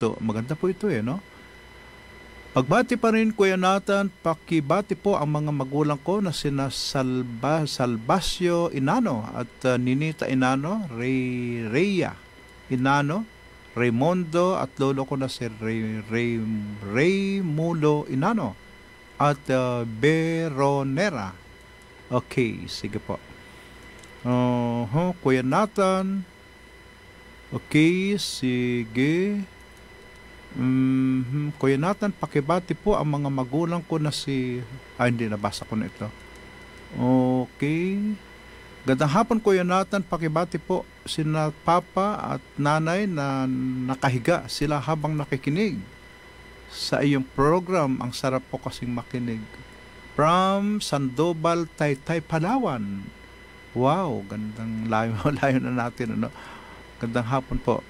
Maganda po ito no? Pagbati pa rin, Kuya Nathan, pakibati po ang mga magulang ko na sina Salvasio Inano at Ninita Inano, Rhea Inano, Raymondo at lolo ko na si Raymulo Inano at Veronera. Okay, sige po. Kuya Nathan. Okay, sige. Kuya Nathan, pakibati po ang mga magulang ko na hindi nabasa ko na ito. Okay. Gandang hapon, Kuya Nathan, pakibati po sina papa at nanay na nakahiga sila habang nakikinig sa iyong program. Ang sarap po kasing makinig. From Sandoval, Taytay, Palawan. Wow, gandang layo na natin. Gandang hapon po.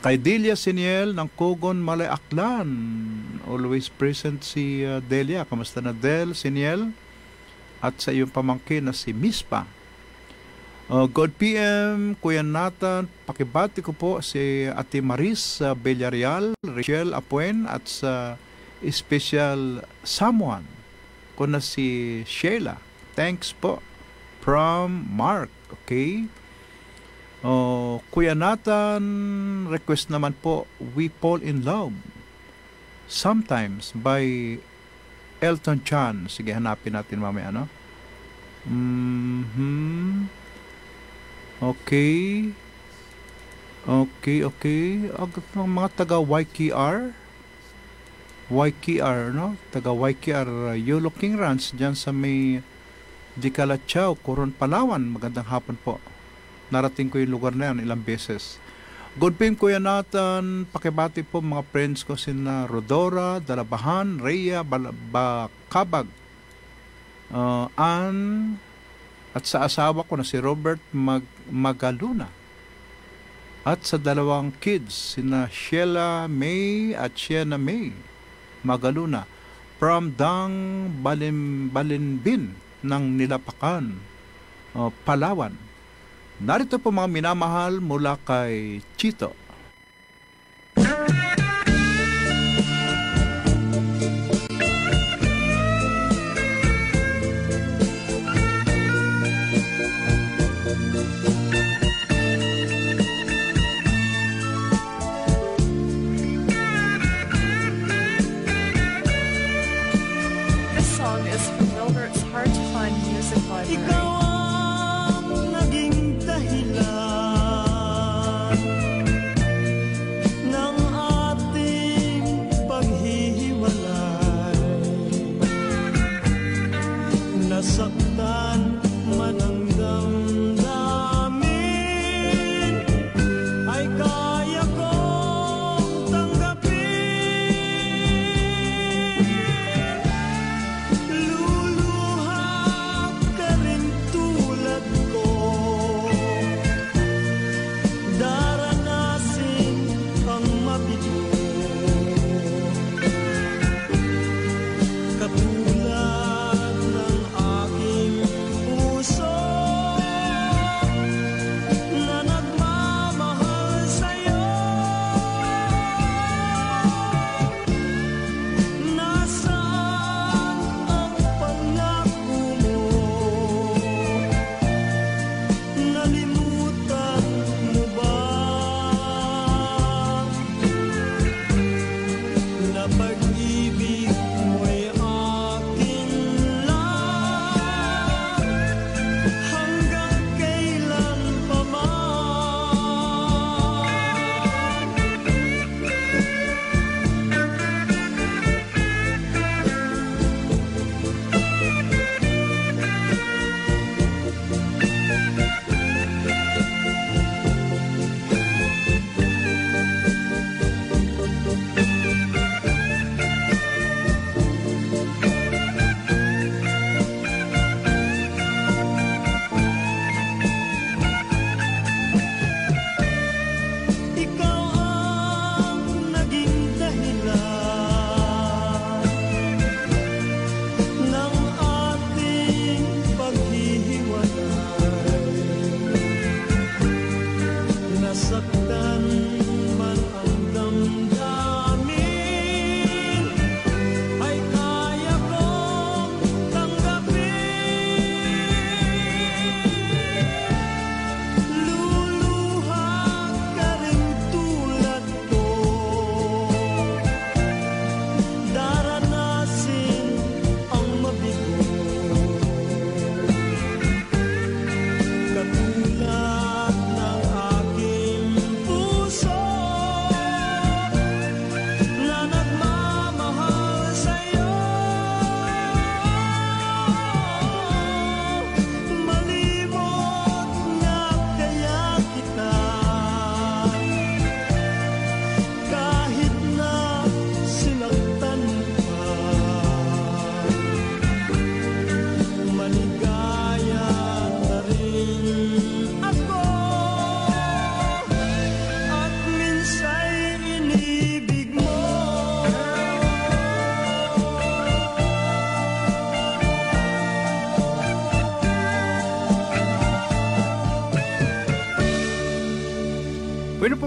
Kay Delia Siniel ng Kugon, Malay, Aklan. Always present si Delia. Kamusta na, Del Siniel? At sa iyong pamangkin na si Mispa. Good PM, Kuya Nathan. Pakibati ko po si Ate Maris Villarreal, Rachel Apuen at sa special someone ko na si Sheila. Thanks po. From Mark. Okay. Kuya Nathan, request naman po, We Fall in Love Sometimes by Elton John. Sige, hanapin natin mamaya, Okay. Mga taga YKR, taga YKR, Yolo King Ranch, dyan sa may Dicalachao, Coron, Palawan. Magandang hapon po. Narating ko yung lugar na yan ilang beses. Good PM, Kuya Nathan. Pakibati po mga friends ko sina Rodora, Dalabahan, Rhea, Bakabag, Ann, at sa asawa ko na si Robert Magaluna. At sa dalawang kids, sina Sheila May at Sienna May Magaluna. From Dang Balinbin ng Nilapakan, Palawan. Narito po mga minamahal mula kay Chito. This song is familiar. It's hard to find music library. Nasaktan man ang damdamin, ay kaya kong tanggapin. Luluha ka rin tulad ko, daranasin ang mabigo. Katulad ng aking puso na nagmamahal sa'yo. Nasaan ang pangako mo? Nalimutan mo ba?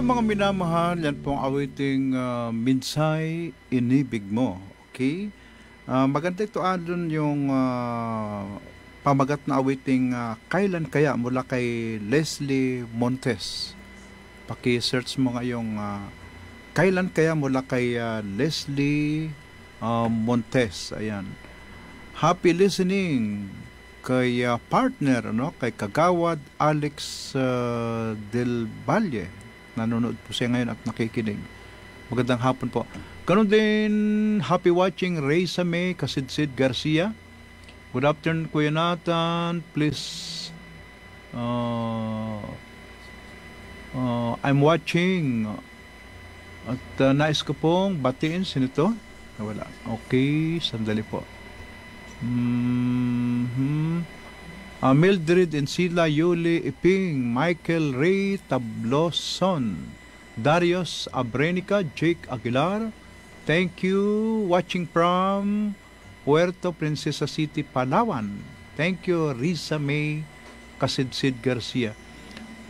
mga minamahal, yan po ang awiting Minsay Inibig Mo. Okay? Maganda ito adon yung pamagat na awiting Kailan Kaya mula kay Leslie Montes. Paki-search mo ngayong Kailan Kaya mula kay Leslie Montes. Ayan. Happy listening kay partner, kay Kagawad Alex Del Valle. Nanonood po siya ngayon at nakikinig. Magandang hapon po. Ganon din, happy watching Reysa May Kasidsid Garcia. Good afternoon, Kuya Nathan. Please, I'm watching. At nais ko pong batiin. Sino to? Wala. Okay, sandali po. Mildred Encila, Yuli Iping, Michael Ray Tabloson, Darius Abrenica, Jake Aguilar. Thank you. Watching from Puerto Princesa City, Palawan. Thank you, Risa May Kasidsid Garcia.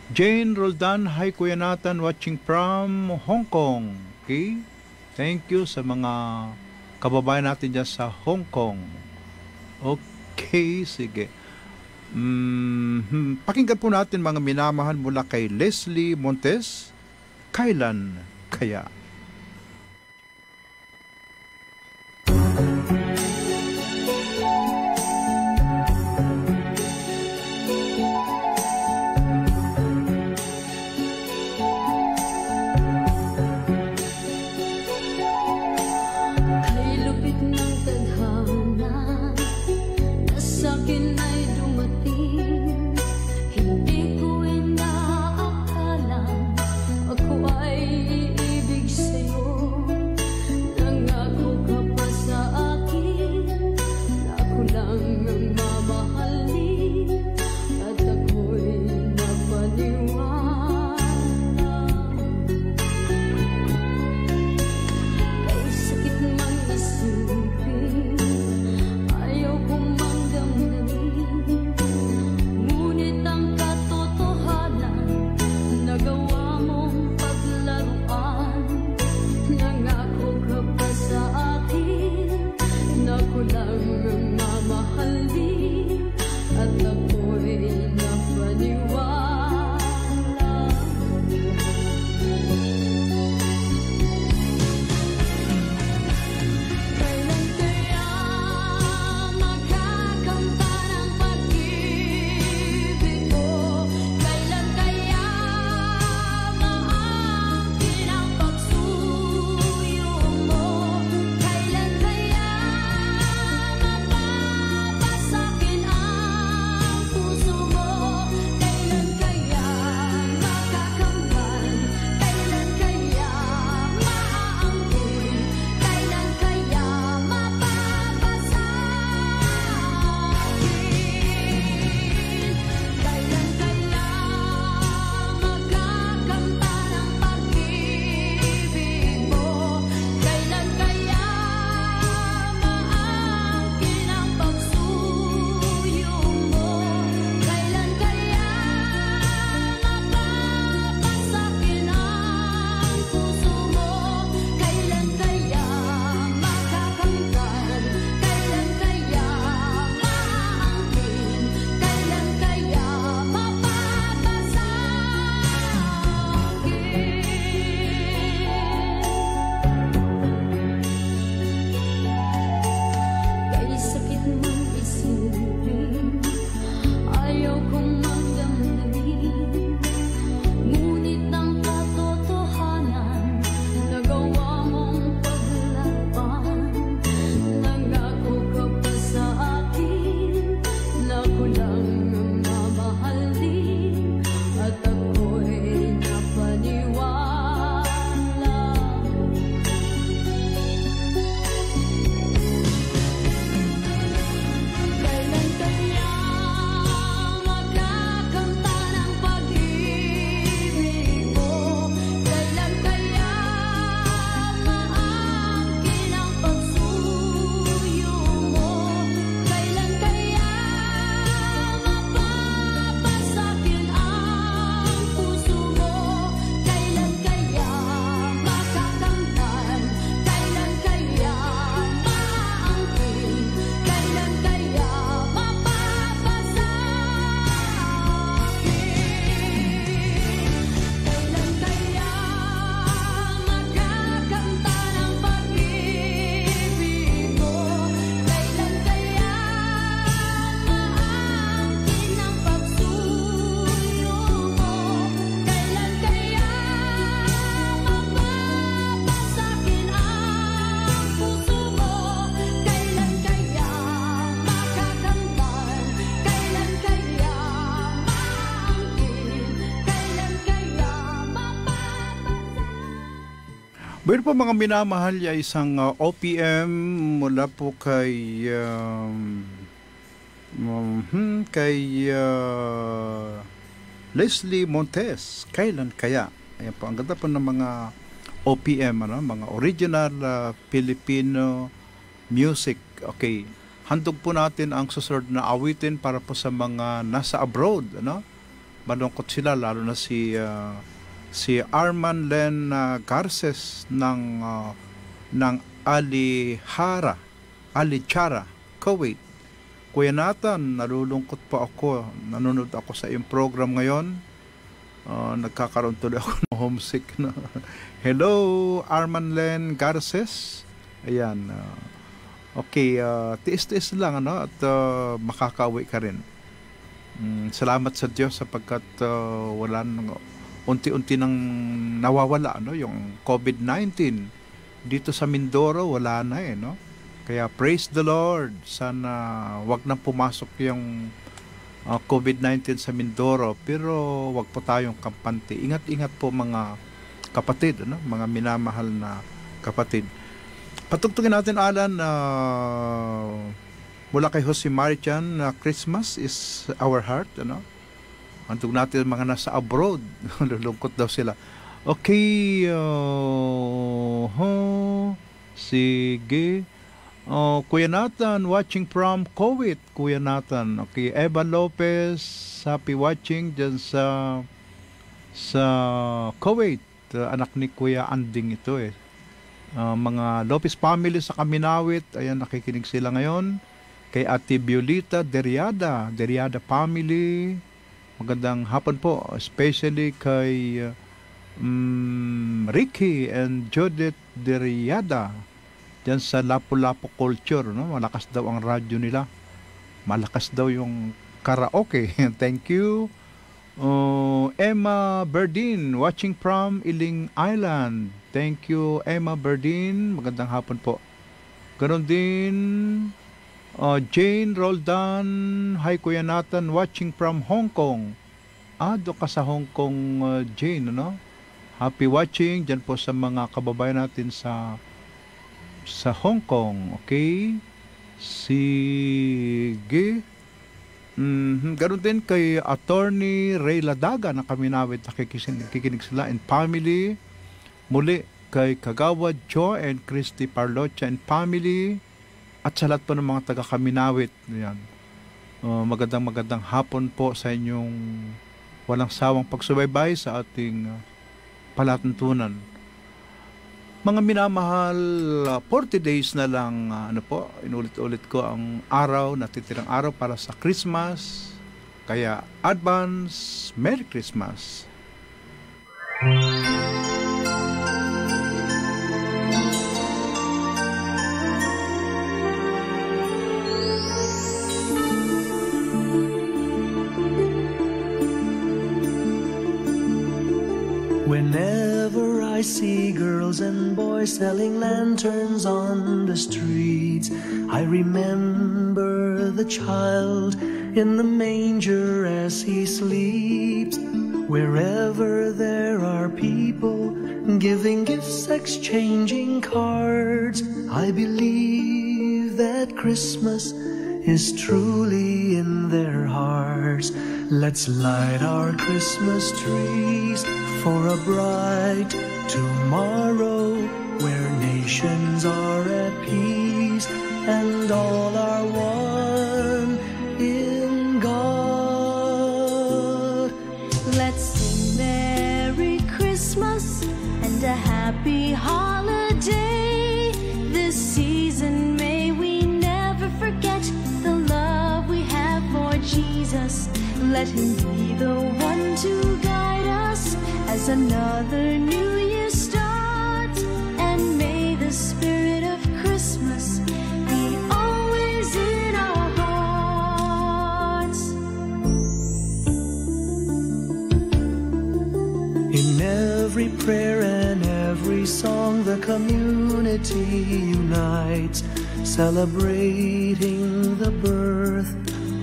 Jane Roldan, hi Kuya Nathan, watching from Hong Kong. Okay? Thank you sa mga kababayan natin dyan sa Hong Kong. Okay, sige. Pakinggan po natin mga minamahal mula kay Leslie Montes, Kailan Kaya? Ako ay iibig Bueno po mga minamahal, ay isang OPM mula po kay Leslie Montes. Kailan kaya? Ayan po, ang ganda po ng mga OPM, mga original Filipino music. Okay, handog po natin ang susunod na awitin para po sa mga nasa abroad. Malungkot sila, lalo na si Arman Len Garces ng Alichara, Kuwait. Kuya Nathan, nalulungkot po ako. Nanonood ako sa iyong program ngayon. Nagkakaroon tuloy ako ng homesick. Hello, Arman Len Garces. Ayan. Okay, tiis-tiis lang at makakauwi ka rin. Salamat sa Diyos sapagkat wala nang unti-unti nang nawawala yung COVID-19 dito sa Mindoro. Wala na kaya praise the Lord. Sana wag nang pumasok yung COVID-19 sa Mindoro, pero wag po tayong kampante. Ingat-ingat po mga kapatid, mga minamahal na kapatid. Patugtugin natin, Alan, mula kay Jose Marichan, Christmas is our heart. Antog natin mga nasa abroad. Lulungkot daw sila. Okay. Sige. Kuya Nathan, watching from Kuwait. Kuya Nathan. Okay. Eva Lopez, happy watching dyan sa Kuwait. Anak ni Kuya Anding ito mga Lopez family sa Kaminawit. Ayan, nakikinig sila ngayon. Kay Ate Violita Deriada family. Magandang hapon po, especially kay Ricky and Judith Deriada dyan sa Lapu-Lapu Culture. Malakas daw ang radyo nila. Malakas daw yung karaoke. Thank you. Emma Berdin, watching from Iling Island. Thank you, Emma Berdin. Magandang hapon po. Ganon din Jane Roldan, hi Kuya Nathan, watching from Hong Kong. Do ka sa Hong Kong, Jane, Happy watching dyan po sa mga kababayan natin sa Hong Kong. Okay? Sige. Ganon din kay Attorney Ray Ladaga na Kaminawit, nakikinig sila and family. Muli kay Kagawad Joe and Christy Parlocha and family. At sa lahat po ng mga taga-Kaminawit. Yan. Magandang hapon po sa inyong walang sawang pagsubaybay sa ating palatuntunan. Mga minamahal, 40 days na lang, inulit-ulit ko ang natitirang araw para sa Christmas. Kaya advance, Merry Christmas! Whenever I see girls and boys selling lanterns on the streets, I remember the child in the manger as he sleeps. Wherever there are people giving gifts, exchanging cards, I believe that Christmas is truly in their hearts. Let's light our Christmas trees for a bright tomorrow, where nations are at peace and all are one in God. Let's sing Merry Christmas and a happy holiday. This season may we never forget the love we have for Jesus. Let him be the one to guide us as another new year starts, and may the spirit of Christmas be always in our hearts. In every prayer and every song, the community unites, celebrating the birth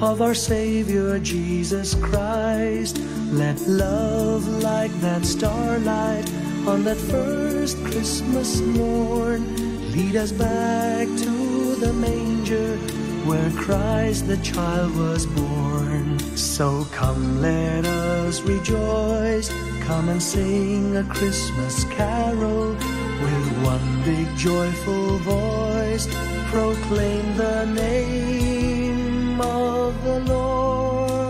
of our Savior Jesus Christ. Let love like that starlight on that first Christmas morn. Lead us back to the manger where Christ the child was born. So come, let us rejoice, come and sing a Christmas carol. With one big joyful voice, proclaim the name of the Lord.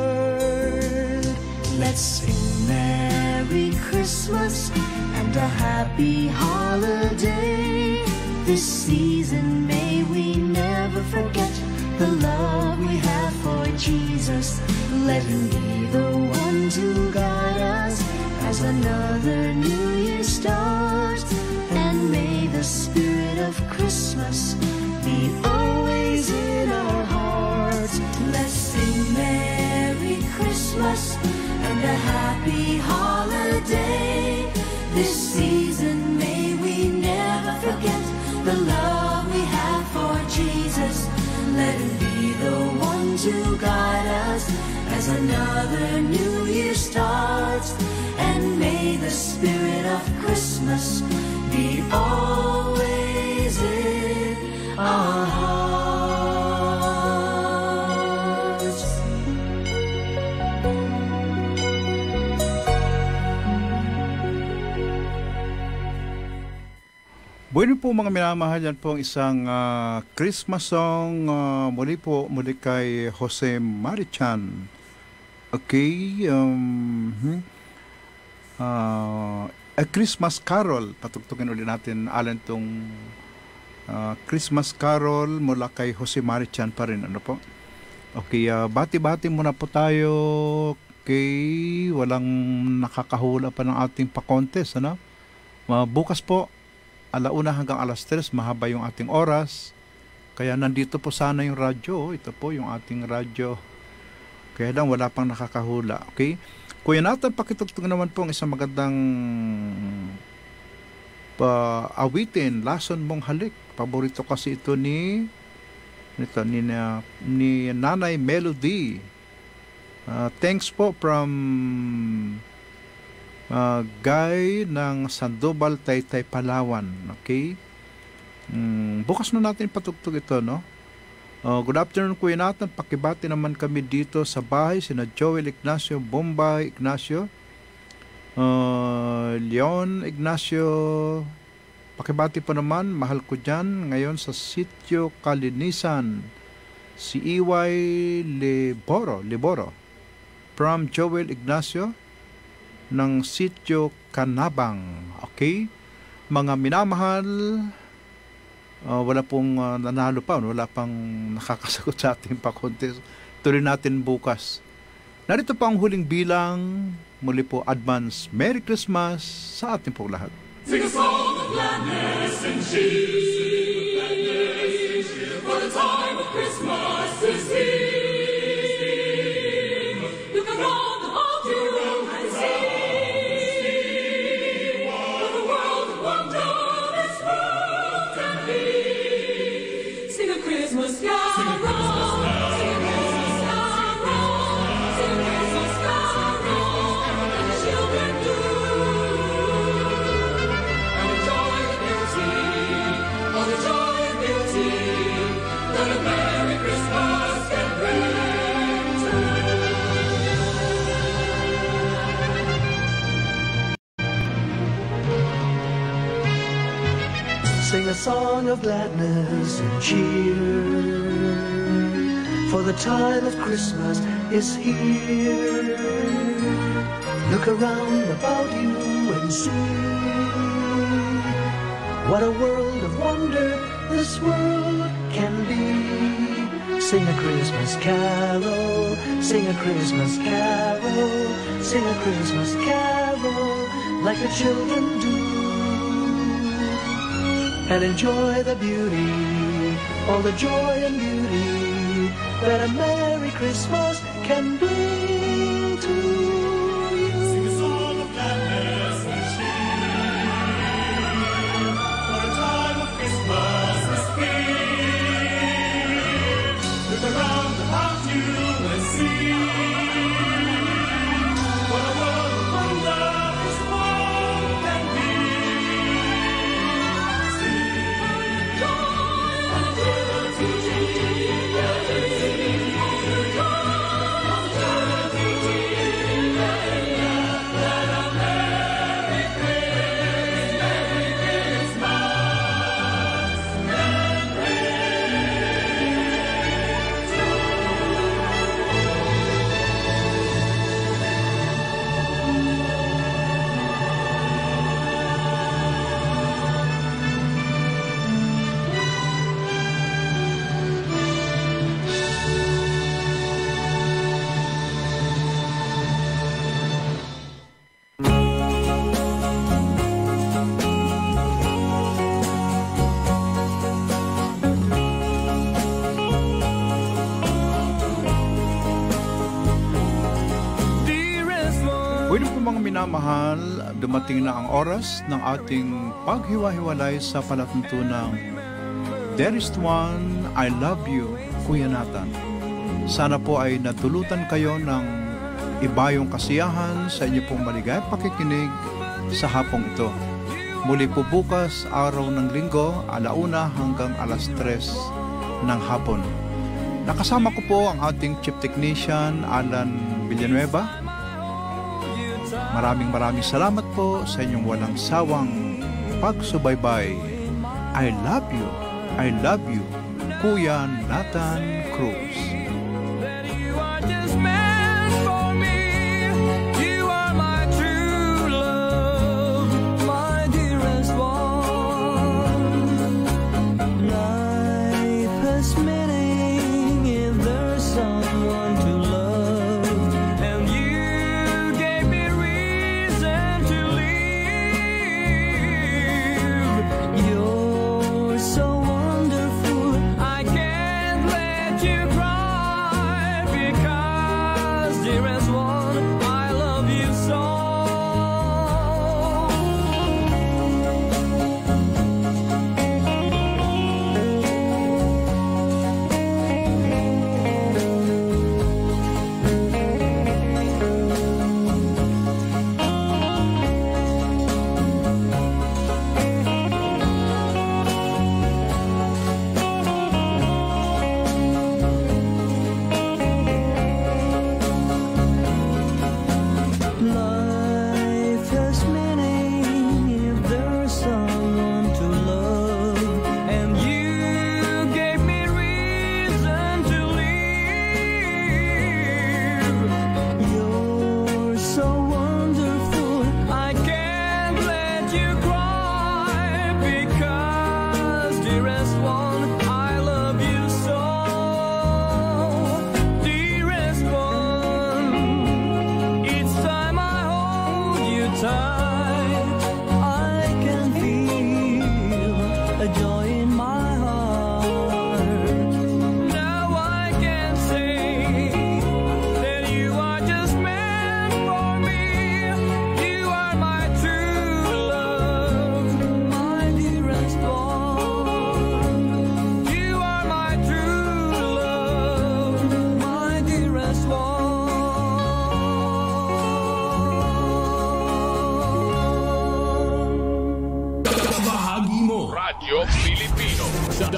Let's sing Merry Christmas and a happy holiday. This season may we never forget the love we have for Jesus. Let him be the one to guide us as another new year starts. And may the spirit of Christmas be always in our hearts. Let's sing Merry Christmas and a happy holiday. This season may we never forget the love we have for Jesus. Let him be the one to guide us as another new year starts. And may the spirit of Christmas be always in our hearts. Bueno po mga minamahal, yan po ang isang Christmas song muli kay Jose Marichan. Okay, A Christmas Carol. Patugtugin ulit natin, Alan, tong Christmas Carol mula kay Jose Marichan pa rin. Ano po? Okay, bati-bati muna po tayo. Okay, walang nakakahula pa ng ating pa-contest. Ano? Bukas po, 1:00 hanggang 3:00, mahaba yung ating oras. Kaya nandito po sana yung radyo. Ito po yung ating radyo. Kaya lang wala pang nakakahula. Okay? Kuya Nathan, pakitugtog naman po ang isang magandang awitin, Lason Mong Halik. Paborito kasi ito ni Nanay Melody. Thanks po from Guy ng Sandoval, Taytay, Palawan. Okay? Bukas na natin patugtog ito, no? Good afternoon, Kuya Nathan. Pakibati naman kami dito sa bahay. Sina Joel Ignacio, Bombay Ignacio, Leon Ignacio. Pakibati po naman, mahal ko dyan ngayon sa Sitio Kalinisan, si Iway Liboro from Joel Ignacio ng Sitio Canabang. Okay? Mga minamahal, wala pong nanalo pa, wala pang nakakasagot sa ating pa-contest. Tuloy natin bukas. Narito pa ang huling bilang. Muli po, advance Merry Christmas sa ating po lahat. Sing a song of gladness and cheer, for the time of Christmas is here. Look around the whole room and see what a world of wonder this world can be. Sing a Christmas carol, sing a Christmas carol, sing a Christmas carol, sing a Christmas carol, and the children do. And the joy and beauty, all the joy and beauty that a Merry Christmas can bring to Sing a song of gladness and cheer, for the time of Christmas is here. Look around about you and see what a world of wonder this world can be. Sing a Christmas carol, sing a Christmas carol, sing a Christmas carol like the children do. And enjoy the beauty, all the joy and beauty that a Merry Christmas can bring to you. sing a song of gladness and cheer, for a time of Christmas is here. Look around about you and see what a world of wonder this world can be. minamahal, dumating na ang oras ng ating paghiwa-hiwalay sa palatuntunang There is One, I Love You, Kuya Nathan. Sana po ay natulutan kayo ng ibayong kasiyahan sa inyo pong maligayang pakikinig sa hapong ito. Muli po bukas, araw ng linggo, 1:00 hanggang 3:00 ng hapon. Nakasama ko po ang ating Chief Technician, Alan Villanueva. Maraming salamat po sa inyong walang sawang pagsubaybay. I love you, Kuya Nathan Cruz.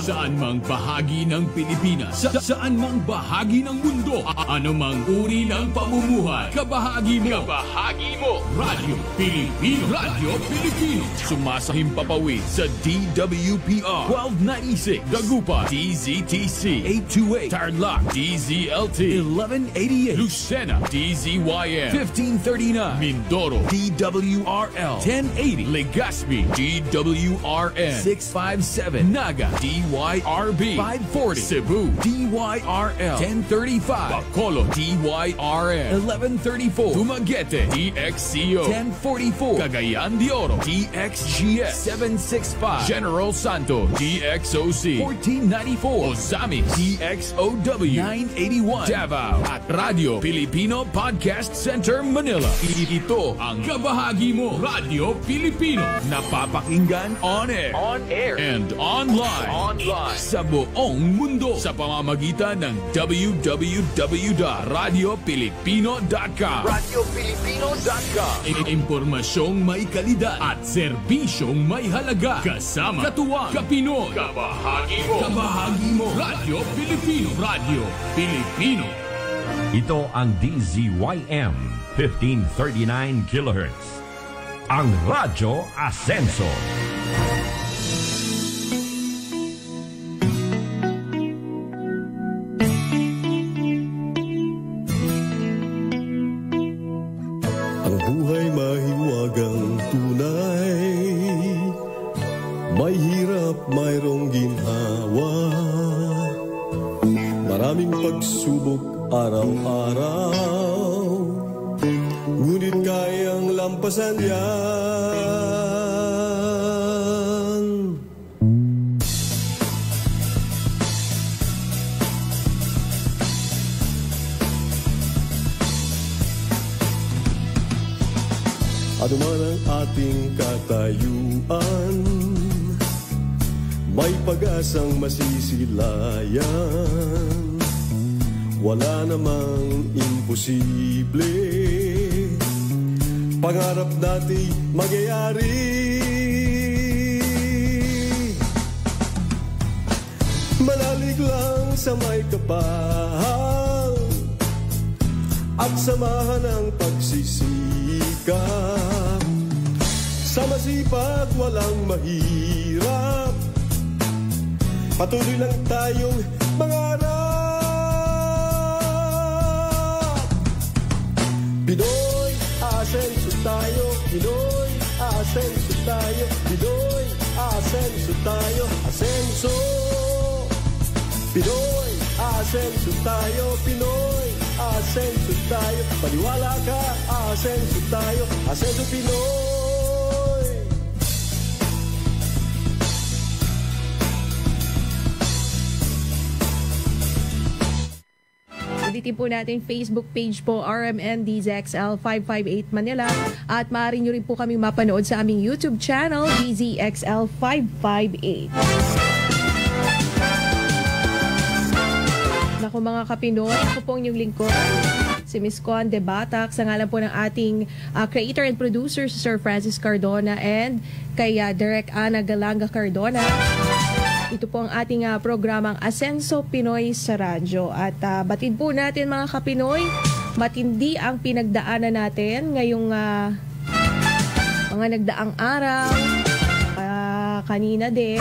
Saan mang bahagi ng Pilipinas, saan mang bahagi ng mundo, anumang uri ng pamumuhay, kabahagi mo, Radyo Pilipino, sumasahimpapawid sa DWPR 1296, Dagupan, DZTC 828, Tarlac, DZLT 1188, Lucena, DZYM 1539, Mindoro, DWRL 1080, Legazpi, DWRN 657, Naga, DYRB 540, Cebu, DYRL 1035, Bacolod, DYRN 1134, Dumaguete, DXCO 1044, Cagayan de Oro, DXGS 765, General Santos, DXOC 1494, Ozamis, DXOW 981, Davao, at Radio Filipino Podcast Center, Manila. Ito ang kabahagi mo, Radio Filipino, napapakinggan on air, and online sa buong mundo sa pamamagitan ng www.radiopilipino.com. Impormasyong may kalidad at serbisyong may halaga. Kasama, katuwang, kapinoy, kabahagi mo, Radio Pilipino. Ito ang DZYM 1539 kHz. Ang Radyo Ascenso. Ang buhay mahiwagang tunay, may hirap, mayroong ginhawa, maraming pagsubok araw-araw, ngunit kayang lampasan yan. Ano man ang ating katayuan, may pag-asang masisilayan. Wala namang imposible, pangarap natin magyayari. Manalig lang sa may kapal at samahan ang pagsisikap. Sa masipag walang mahirap, patuloy lang tayong mangarap. Pinoy, asenso tayo. Pinoy, asenso tayo. Pinoy, asenso tayo. Asenso. Pinoy, asenso tayo. Pinoy, asenso tayo. Paniwala ka, asenso tayo. Asenso Pinoy. Ulitin po natin Facebook page po, RMN DZXL 558 Manila. At maaari nyo rin po kaming mapanood sa aming YouTube channel, DZXL 558. Naku mga Kapinoy, ako po ang inyong lingkod, si Miss Con De Batac, sa ngalan po ng ating creator and producer, si Sir Francis Cardona, and kay Direk Ana Galanga Cardona. Ito po ang ating programang Asenso Pinoy sa radyo. At batid po natin mga Kapinoy, matindi ang pinagdaanan natin ngayong mga nagdaang araw, kanina din,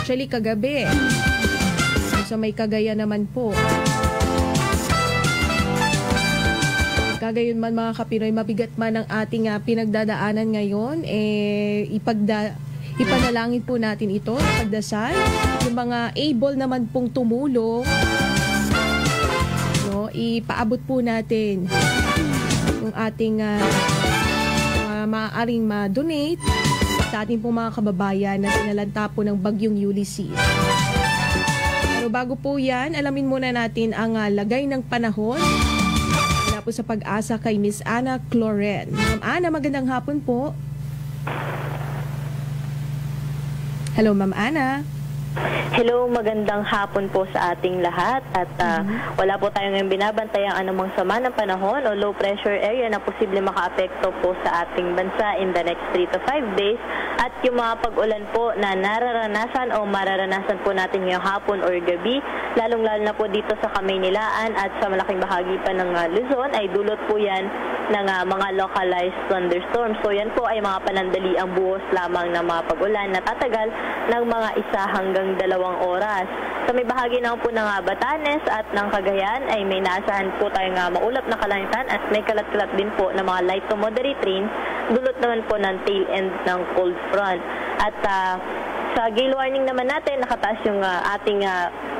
actually kagabi. So may Cagayan naman po. Kagayon man mga Kapinoy, mabigat man ang ating pinagdadaanan ngayon, ipanalangin po natin ito, pagdasal. Yung mga able naman pong tumulong, no, ipaabot po natin yung ating maaaring ma-donate sa ating po mga kababayan na sinalanta po ng bagyong Ulysses. Pero bago po yan, alamin muna natin ang lagay ng panahon mula po sa Pag-asa kay Miss Ana Cloren. Ma'am Ana, magandang hapon po. Hello, Ma'am Ana. Hello, magandang hapon po sa ating lahat. At wala po tayo ngayon binabantayang anumang sama ng panahon o low pressure area na posible makaapekto po sa ating bansa in the next 3 to 5 days. At yung mga pag-ulan po na nararanasan o mararanasan po natin ngayong hapon or gabi, lalong-lalo na po dito sa Kamaynilaan at sa malaking bahagi pa ng Luzon, ay dulot po yan ng mga localized thunderstorms. So yan po ay mga panandaliang buhos lamang ng mga pag-ulan na tatagal ng mga 1 hanggang 2 oras. Sa may bahagi naman po ng Batanes at ng Cagayan ay may naasahan po tayong maulap na kalangitan at may kalat-kalat din po ng mga light to moderate rain, dulot naman po ng tail end ng cold front. At sa gale warning naman natin, nakataas yung ating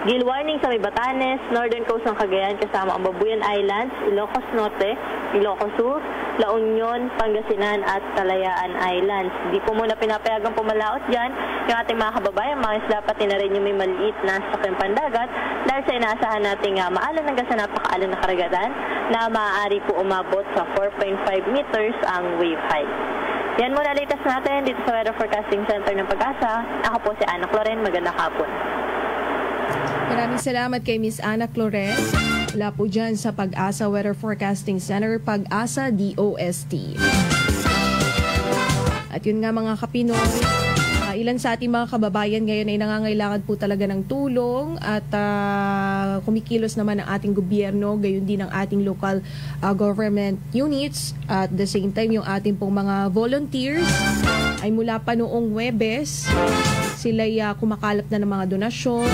gale warning sa may Batanes, northern coast ng Cagayan kasama ang Babuyan Islands, Ilocos Norte, Ilocos Sur, La Union, Pangasinan at Kalayaan Islands. Hindi po muna pinapayagang pumalaot dyan yung ating mga kababayan. Mga isla pati na rin yung may maliit na sakyang pandagat dahil sa inaasahan nating maalan hanggang sa napakaalan na karagatan na maaari po umabot sa 4.5 meters ang wave height. Yan muna latest natin dito sa Weather Forecasting Center ng Pag-asa. Ako po si Ana Cloren. Magandang hapon. Maraming salamat kay Miss Ana Cloren. Wala po dyan sa Pag-asa Weather Forecasting Center, Pag-asa DOST. At yun nga mga Kapinoy, ilan sa ating mga kababayan ngayon ay nangangailangan po talaga ng tulong at kumikilos naman ang ating gobyerno, gayon din ang ating local government units. At the same time, yung ating pong mga volunteers ay mula pa noong Huwebes, sila'y kumakalap na ng mga donasyon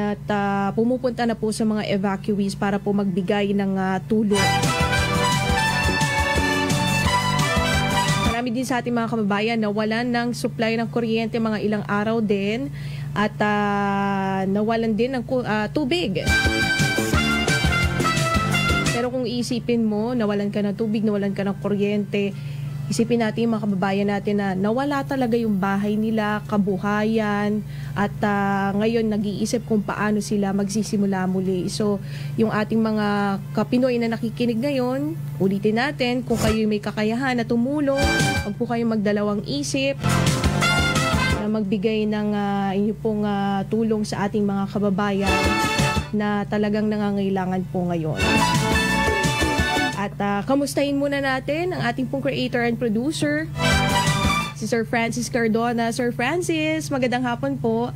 at pumupunta na po sa mga evacuees para po magbigay ng tulong. Marami din sa ating mga kababayan na nawalan ng supply ng kuryente mga ilang araw din at nawalan din ng tubig. Pero kung iisipin mo, nawalan ka ng tubig, nawalan ka ng kuryente, Isipin natin yung mga kababayan natin na nawala talaga yung bahay nila, kabuhayan, at ngayon nag-iisip kung paano sila magsisimula muli. So, yung ating mga kapinoy na nakikinig ngayon, ulitin natin, kung kayo may kakayahan na tumulong, huwag po kayong magdalawang isip, na magbigay ng inyo pong tulong sa ating mga kababayan na talagang nangangailangan po ngayon. At kamustahin muna natin ang ating pong creator and producer, si Sir Francis Cardona. Sir Francis, magandang hapon po.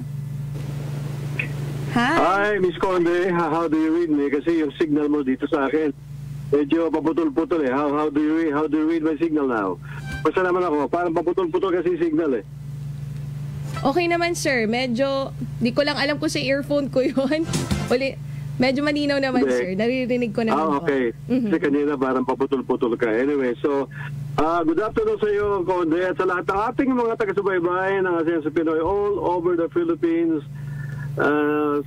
Hi, Miss Conde. How do you read me? Kasi yung signal mo dito sa akin, medyo paputol-putol eh. How do you read my signal now? Basta naman ako, parang paputol-putol kasi signal eh. Okay naman, sir. Medyo, di ko lang alam kung sa earphone ko yun. Medyo malinaw naman, sir. Naririnig ko naman po. Okay. Kasi kanina parang paputol-putol ka. Anyway, so, good afternoon sa iyo, Conde, at sa lahat ng ating mga taga-subaybay ng Asenso Pinoy all over the Philippines.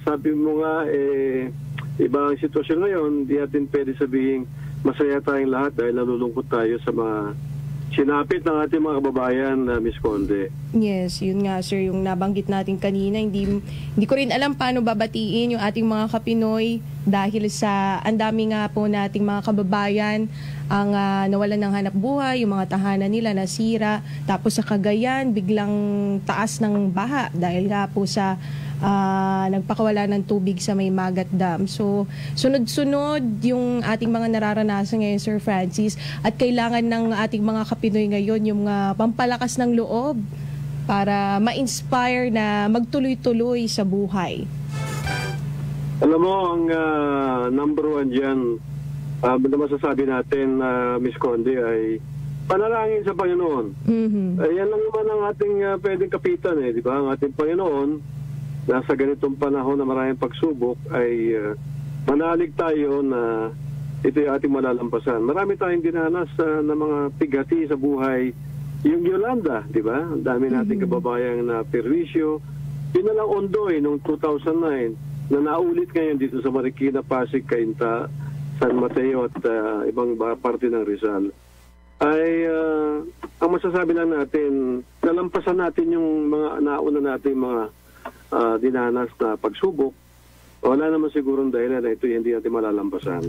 Sabi mo nga, ibang sitwasyon ngayon, di natin pwede sabihin masaya tayong lahat dahil nalulungkot tayo sa mga sinapit ng ating mga kababayan, Miss Conde. Yes, yun nga, sir, yung nabanggit natin kanina, hindi ko rin alam paano babatiin yung ating mga kapinoy dahil sa ang dami nga po nating mga kababayan ang nawalan ng hanap buhay, yung mga tahanan nila nasira, tapos sa Cagayan biglang taas ng baha dahil nga po sa nagpakawala ng tubig sa may Magat Dam. So, sunod-sunod yung ating mga nararanasan ngayon, Sir Francis, at kailangan ng ating mga kapinoy ngayon yung pampalakas ng loob para ma-inspire na magtuloy-tuloy sa buhay. Alam mo, ang number one dyan, na masasabi natin, Miss Conde, ay panalangin sa Panginoon. Yan lang naman ang ating pwedeng kapitan, di ba? Ang ating Panginoon, nasa ganitong panahon na maraming pagsubok, ay manalig tayo na ito yung ating malalampasan. Marami tayong dinanas na mga pighati sa buhay. Yung Yolanda, di ba? Ang dami nating kababayang na perwisyo. Yun na lang Ondoy noong 2009 na naulit ngayon dito sa Marikina, Pasig, Cainta, San Mateo at ibang parte ng Rizal. Ay ang masasabi lang natin, nalampasan natin yung mga nauna natin mga dinanas na pagsubok. Wala naman sigurong dahilan na ito hindi natin malalampasan.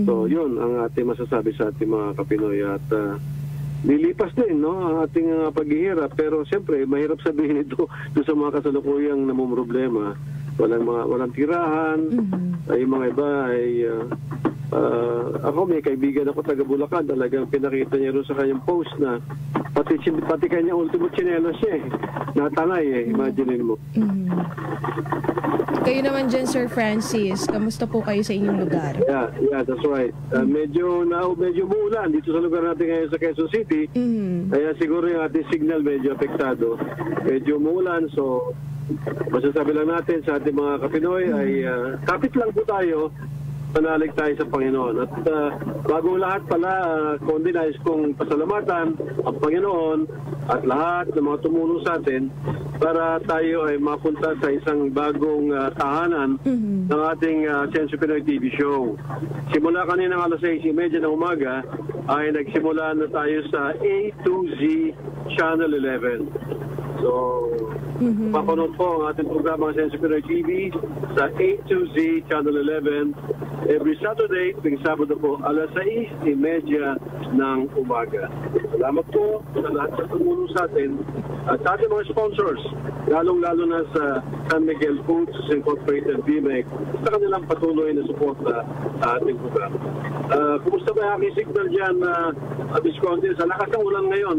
So yun ang ating masasabi sa ating mga kapinoy at lilipas din ang ating paghihirap, pero siyempre mahirap sabihin ito sa mga kasalukuyang namumroblema. Walang tirahan, ay mga iba ay ako may kaibigan ako taga Bulacan, talagang pinakita niya rin sa kanyang post na pati kanya ultimo chinelas siya natanay imagine mo. Kayo naman dyan, Sir Francis, kamusta po kayo sa inyong lugar? Yeah, that's right. Medyo muulan dito sa lugar natin ngayon sa Quezon City. Kaya siguro yung ating signal medyo apektado. Medyo muulan, so masasabi lang natin sa ating mga kapinoy ay kapit lang po tayo, panalig tayo sa Panginoon. At bago lahat pala, kundi nais kong pasalamatan ang Panginoon at lahat ng mga tumulong sa atin para tayo ay mapunta sa isang bagong tahanan ng ating Asenso Pinoy TV show. Simula kanina alas 6:30 ng umaga ay nagsimula na tayo sa A to Z Channel 11. So, papanood po ang ating programa Asenso Pinoy TV sa A to Z Channel 11 every Saturday, tuwing Sabado po, alas 6:30 ng umaga. Salamat po sa lahat sa tumulong sa atin at sa ating mga sponsors, lalong-lalo na sa San Miguel Foods Incorporated, BMEC, sa kanilang patuloy na suporta sa ating programa. Kumusta ba ang aking signal dyan, Bisconte? Sa lakas ng ulan ngayon,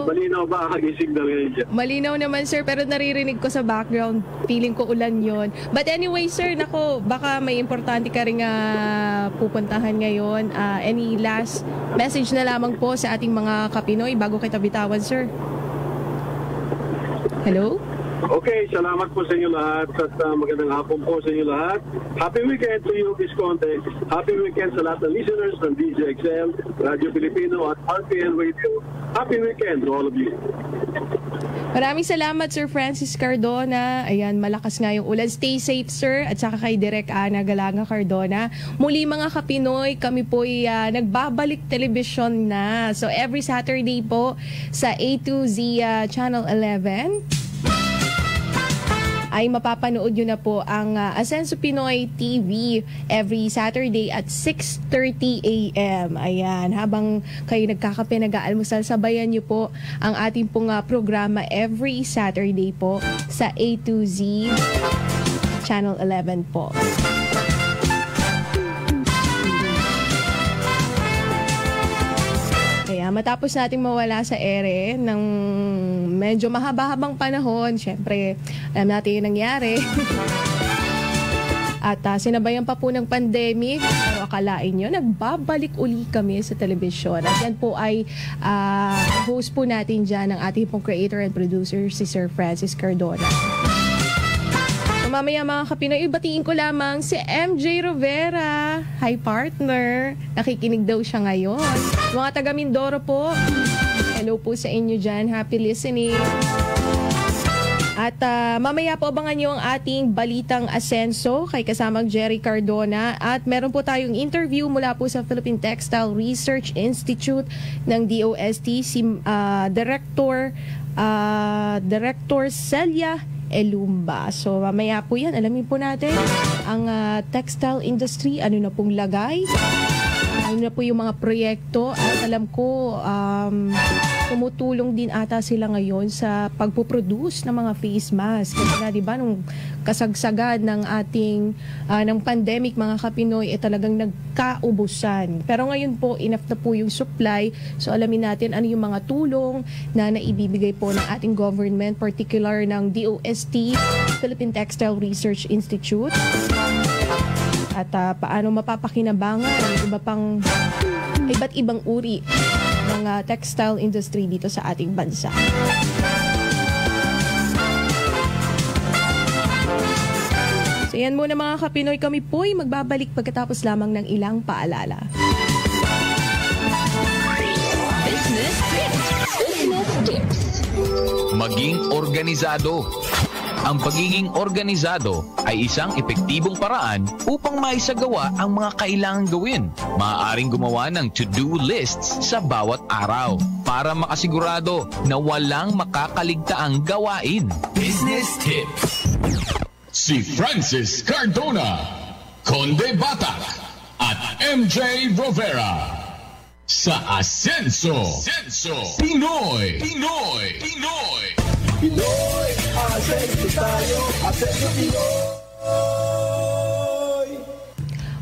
malinaw ba ang aking signal ngayon dyan? Malinaw naman, sir, pero naririnig ko sa background. Feeling ko ulan yon. But anyway, sir, baka may importante ka rin pupuntahan ngayon. Any last message na lamang po sa ating mga kapinoy bago kita bitawan, sir? Hello? Okay, salamat po sa inyo lahat at magandang hapon po sa inyo lahat. Happy weekend to you, Miss Conte. Happy weekend sa lahat ng listeners ng DZXL, Radyo Pilipino at RPN Radio. Happy weekend to all of you. Maraming salamat, Sir Francis Cardona. Ayan, malakas nga yung ulan. Stay safe, sir. At saka kay Direk Ana Galanga Cardona. Muli mga kapinoy, kami po nagbabalik telebisyon na. So every Saturday po sa A2Z Channel 11 ay mapapanood nyo na po ang Asenso Pinoy TV every Saturday at 6:30 a.m. Ayan, habang kayo nagkakape, nag-aalmusal, sabayan nyo po ang ating pong programa every Saturday po sa A2Z Channel 11 po. Kaya matapos nating mawala sa ere ng medyo mahaba-habang panahon, syempre alam natin yung nangyari. At sinabayan pa po ng pandemic, pero akalain nyo, nagbabalik uli kami sa telebisyon. At yan po ay host po natin dyan ng ating pong creator and producer, si Sir Francis Cardona. Mamaya mga kapinoy, batiin ko lamang si MJ Rovera. Hi partner, nakikinig daw siya ngayon. Mga taga Mindoro po, hello po sa inyo dyan, happy listening. At mamaya po abangan nyo ang ating Balitang Asenso kay kasamang Jerry Cardona. At meron po tayong interview mula po sa Philippine Textile Research Institute ng DOST, si Director Celia Elumba. So mamaya po yan, alamin po natin ang textile industry, ano na pong lagay, ano na po yung mga proyekto, at alam ko tumutulong din ata sila ngayon sa pagpoproduce ng mga face mask. Kasi nga, di ba, nung kasagsagan ng ating ng pandemic, mga kapinoy, talagang nagkaubusan. Pero ngayon po, enough na po yung supply. So alamin natin ano yung mga tulong na naibibigay po ng ating government, particular ng DOST, Philippine Textile Research Institute. At paano mapapakinabangan ang iba't ibang uri ng textile industry dito sa ating bansa. So yan muna mga kapinoy, kami po'y magbabalik pagkatapos lamang ng ilang paalala. Business Tips. Business Tips. Maging organisado. Ang pagiging organisado ay isang epektibong paraan upang maisagawa ang mga kailangang gawin. Maaaring gumawa ng to-do lists sa bawat araw para makasigurado na walang makakaligtaang gawain. Business Tips. Si Francis Cardona, Conde Batak, at MJ Rovera sa Asenso. Pinoy. Pinoy, Asenso tayo, Asenso Pinoy.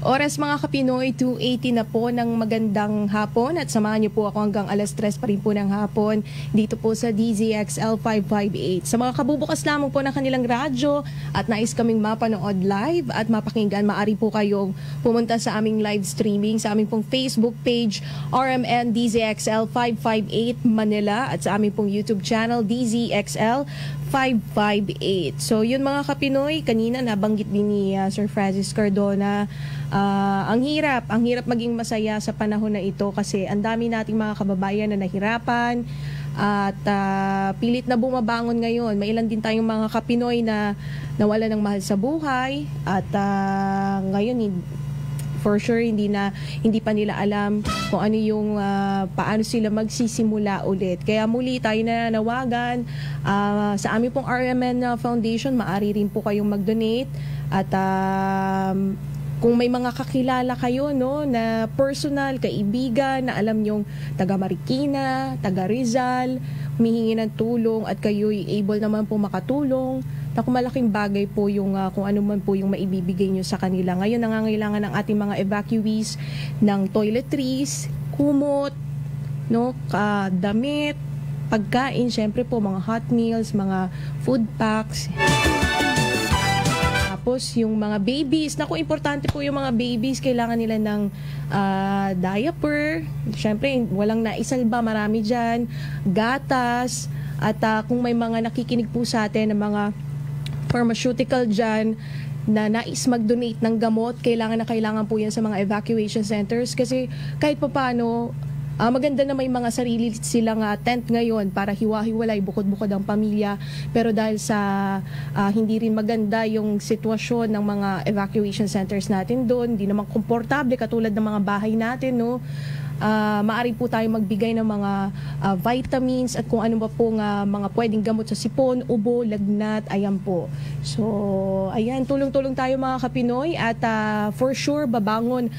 Oras mga kapinoy, 2:80 na po ng magandang hapon at samahan niyo po ako hanggang alas 3 pa rin po ng hapon dito po sa DZXL 558. Sa mga kabubukas lamang po ng kanilang radyo at nais kaming mapanood live at mapakinggan, maaari po kayong pumunta sa aming live streaming sa aming pong Facebook page RMN DZXL 558 Manila at sa aming pong YouTube channel DZXL 558. So yun mga kapinoy, kanina nabanggit din ni Sir Francis Cardona, ang hirap maging masaya sa panahon na ito kasi ang dami nating mga kababayan na nahirapan at pilit na bumabangon ngayon. May ilan din tayong mga kapinoy na nawala ng mahal sa buhay at ngayon for sure hindi pa nila alam kung ano yung paano sila magsisimula ulit. Kaya muli tayo na nanawagan sa aming pong RMN Foundation, maaari rin po kayong mag-donate at kung may mga kakilala kayo na personal, kaibigan na alam nyong taga Marikina, taga Rizal, humihingi ng tulong at kayo'y able naman po makatulong, naku, malaking bagay po yung kung ano man po yung maibibigay nyo sa kanila. Ngayon, nangangailangan ng ating mga evacuees ng toiletries, kumot, damit, pagkain, syempre po mga hot meals, mga food packs. Tapos yung mga babies, naku, importante po yung mga babies, kailangan nila ng diaper. Syempre, walang naisalba, marami dyan. Gatas, At kung may mga nakikinig po sa atin ng mga pharmaceutical dyan na nais mag-donate ng gamot, kailangan po yan sa mga evacuation centers kasi kahit pa paano, maganda na may mga sarili silang tent ngayon para hiwa-hiwalay, bukod-bukod ang pamilya. Pero dahil sa hindi rin maganda yung sitwasyon ng mga evacuation centers natin doon, hindi naman komportable katulad ng mga bahay natin, no? Maaari po tayo magbigay ng mga vitamins at kung ano ba po mga pwedeng gamot sa sipon, ubo, lagnat, ayan po. So, ayan, tulong-tulong tayo mga Kapinoy at for sure babangon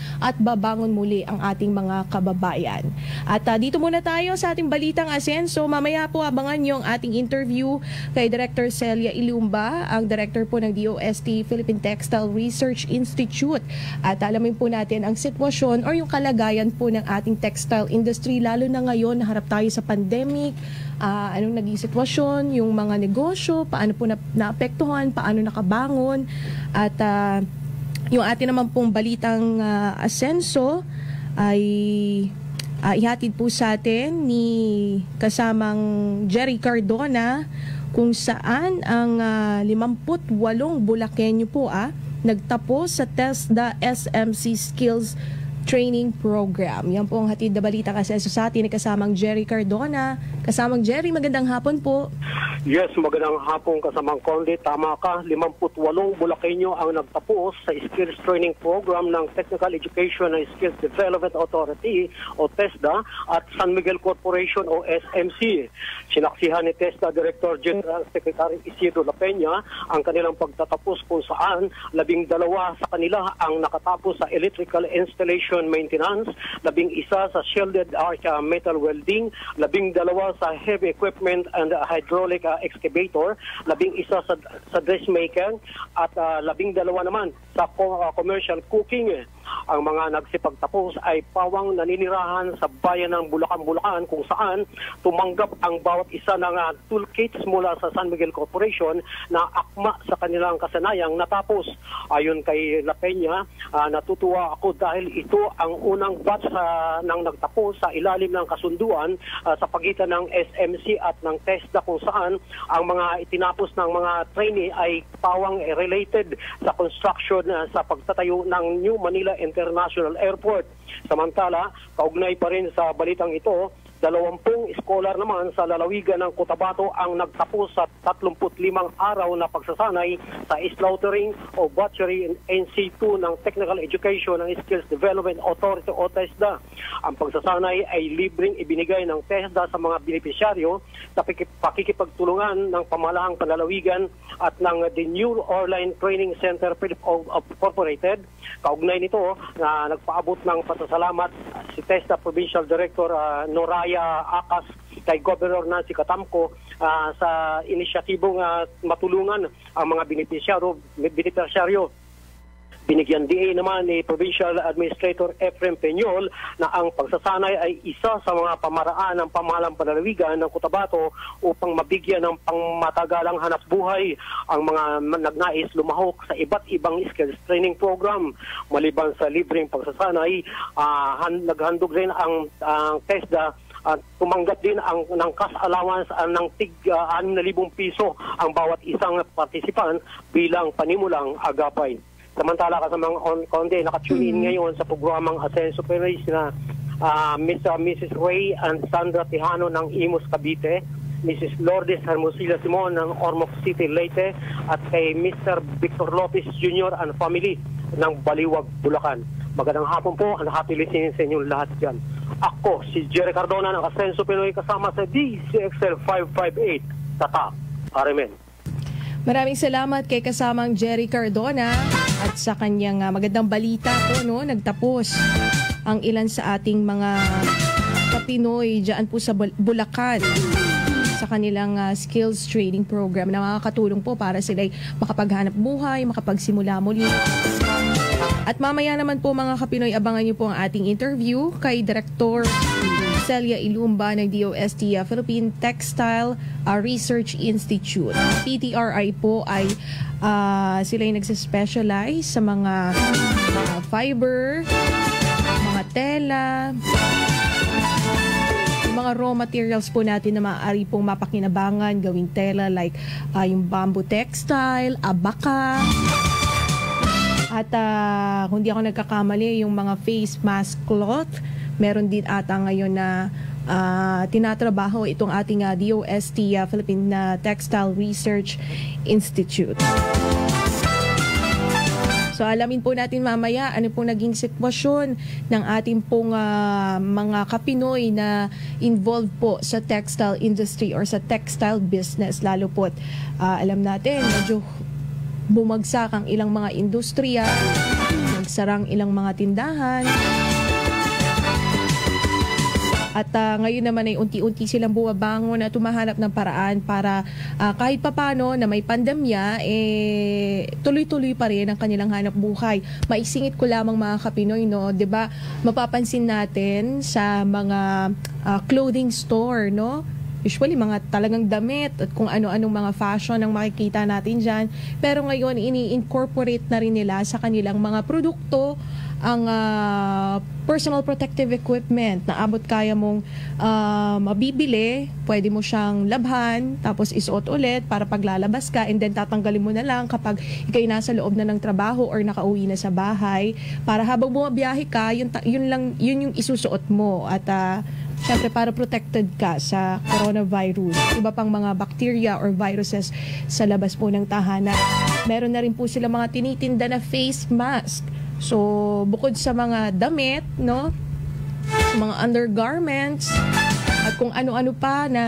muli ang ating mga kababayan. At dito muna tayo sa ating balitang asenso. Mamaya po abangan yung ating interview kay Director Celia Ilumba, ang director po ng DOST Philippine Textile Research Institute. At alamin po natin ang sitwasyon or yung kalagayan po ng ating textile industry, lalo na ngayon naharap tayo sa pandemic, anong naging sitwasyon, yung mga negosyo, paano po naapektuhan, paano nakabangon, at yung atin naman pong balitang asenso ay ihatid po sa atin ni kasamang Jerry Cardona kung saan ang 58 Bulakenyo po nagtapos sa TESDA SMC Skills Training Program. Yan po ang hatid na balita kasi sa atin, kasamang Jerry Cardona. Kasamang Jerry, magandang hapon po. Yes, magandang hapon kasamang Conde. Tama ka, 58 Bulakenyo ang nagtapos sa Skills Training Program ng Technical Education and Skills Development Authority o TESDA at San Miguel Corporation o SMC. Sinaksihan ni TESDA Director General Secretary Isidro La Peña ang kanilang pagtatapos kung saan 12 sa kanila ang nakatapos sa electrical installation maintenance, 11 sa shielded arch metal welding, 12 sa heavy equipment and hydraulic excavator, 11 sa dressmaker at 12 naman sa commercial cooking. Ang mga nagsipagtapos ay pawang naninirahan sa bayan ng Bulacan kung saan tumanggap ang bawat isa ng toolkits mula sa San Miguel Corporation na akma sa kanilang kasanayang natapos. Ayon kay La Peña, natutuwa ako dahil ito ang unang batch ng nagtapos sa ilalim ng kasunduan sa pagitan ng SMC at ng TESDA kung saan ang mga itinapos ng mga trainee ay pawang related sa construction sa pagtatayo ng New Manila International Airport. Samantala, kaugnay pa rin sa balitang ito, 20 scholar naman sa lalawigan ng Cotabato ang nagtapos sa 35 araw na pagsasanay sa slaughtering o butchery NC2 ng Technical Education and Skills Development Authority o TESDA. Ang pagsasanay ay libreng ibinigay ng TESDA sa mga benepisyaryo sa pakikipagtulungan ng pamalahang panlalawigan at ng The New Orleans Training Center Incorporated. Kaugnay nito na nagpaabot ng pasasalamat si TESDA Provincial Director Noraya Akas kay Governor Nancy Catamco sa inisyatibong matulungan ang mga benepisyaryo. Binigyan DA naman ni Provincial Administrator Efrem Peñol na ang pagsasanay ay isa sa mga pamaraan ng pamahalang panlalawigan ng Cotabato upang mabigyan ng pangmatagalang hanap buhay ang mga nagnais lumahok sa iba't ibang skills training program. Maliban sa libreng pagsasanay, naghandog rin ang TESDA at tumanggap din ng cash allowance ng tig 6,000 piso ang bawat isang participant bilang panimulang agapay. Samantala kasamang Conde, nakatune in ngayon sa programang Asenso Perez na Mrs. Ray and Sandra Tejano ng Imus Cavite, Mrs. Lourdes Hermosilla Simon ng Ormoc City, Leyte, at kay Mr. Victor Lopez Jr. and family ng Baliwag, Bulacan. Magandang hapon po and happy listening sa inyong lahat dyan. Ako, si Jerry Cardona ng Asenso Pinoy kasama sa DCXL 558 sa TAP. Amen. Maraming salamat kay kasamang Jerry Cardona at sa kanyang magandang balita po, no? Nagtapos ang ilan sa ating mga Kapinoy dyan po sa Bulacan sa kanilang skills training program na makakatulong po para sila'y makapaghanap buhay, makapagsimula muli. At mamaya naman po mga Kapinoy, abangan niyo po ang ating interview kay Director Celia Ilumba ng DOST Philippine Textile Research Institute. PTRI po ay sila yung nagsispecialize sa mga fiber, mga tela, mga raw materials po natin na maaari pong mapakinabangan, gawing tela like yung bamboo textile, abaka, at kung di ako nagkakamali, yung mga face mask cloth. Meron din ata ngayon na tinatrabaho itong ating DOST, Philippine Textile Research Institute. So alamin po natin mamaya ano pong naging sitwasyon ng ating pong mga Kapinoy na involved po sa textile industry or sa textile business. Lalo po alam natin medyo bumagsak ang ilang mga industriya, nagsarang ilang mga tindahan. At ngayon naman ay unti-unti silang bumabangon at tumahanap ng paraan para kahit papano na may pandemya, tuloy-tuloy pa rin ang kanilang hanap buhay. Maisingit ko lamang mga Kapinoy, no? 'Di ba? Mapapansin natin sa mga clothing store, no? Usually mga talagang damit at kung ano-anong mga fashion ang makikita natin dyan. Pero ngayon, ini-incorporate na rin nila sa kanilang mga produkto ang personal protective equipment na abot kaya mong mabibili, pwede mo siyang labhan, tapos isuot ulit para paglalabas ka, and then tatanggalin mo na lang kapag ikay nasa loob na ng trabaho or nakauwi na sa bahay, para habang bumabiyahe ka, yun yung isusuot mo. At syempre para protected ka sa coronavirus, iba pang mga bacteria or viruses sa labas po ng tahanan. Meron na rin po sila mga tinitinda na face mask. So, bukod sa mga damit, no, mga undergarments, at kung ano-ano pa na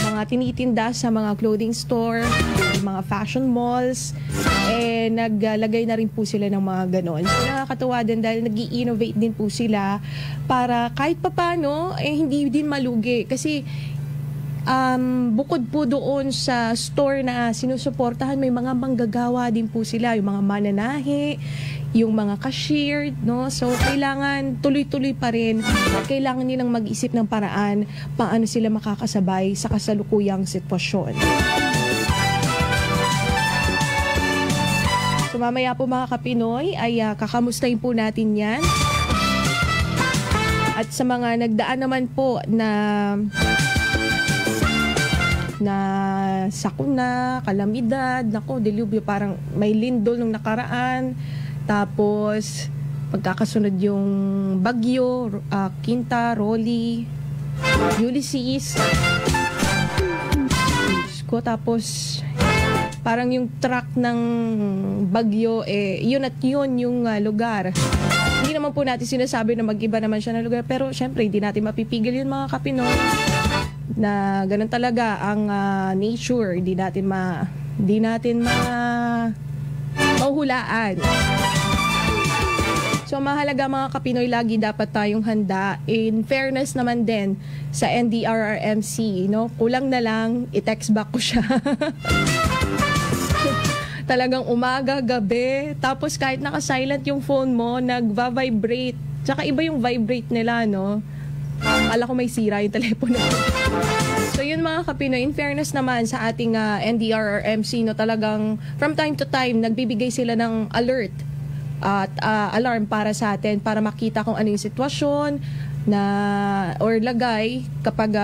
mga tinitinda sa mga clothing store, mga fashion malls, naglagay na rin po sila ng mga ganon. So, nakakatawa din dahil nag-i-innovate din po sila para kahit papano, hindi din malugi. Kasi, bukod po doon sa store na sinusuportahan, may mga manggagawa din po sila, yung mga mananahi, yung mga cashier, no? So, kailangan tuloy-tuloy pa rin. Kailangan nilang mag-isip ng paraan paano sila makakasabay sa kasalukuyang sitwasyon. So, mamaya po mga Kapinoy ay kakamustahin po natin yan. At sa mga nagdaan naman po na sakuna, kalamidad, nako, dilubyo, parang may lindol nung nakaraan. Tapos, pagkakasunod yung Bagyo, Quinta, Rolly, Ulysses. Tapos, parang yung track ng Bagyo, yun at yun yung lugar. Hindi naman po natin sinasabi na mag-iba naman siya ng lugar, pero syempre, hindi natin mapipigil yun mga Kapinoy. Na ganun talaga ang nature, hindi natin mahuhulaan. So mahalaga mga Kapinoy, lagi dapat tayong handa. In fairness naman din sa NDRRMC, no? Kulang na lang i-text back ko siya. Talagang umaga, gabi, tapos kahit naka-silent yung phone mo, nagva-vibrate. Tsaka iba yung vibrate nila, no? Akala ko may sira yung telepono. So yun mga Kapinoy, in fairness naman sa ating NDRRMC, no, talagang from time to time nagbibigay sila ng alert at alarm para sa atin, para makita kung ano yung sitwasyon na or lagay kapag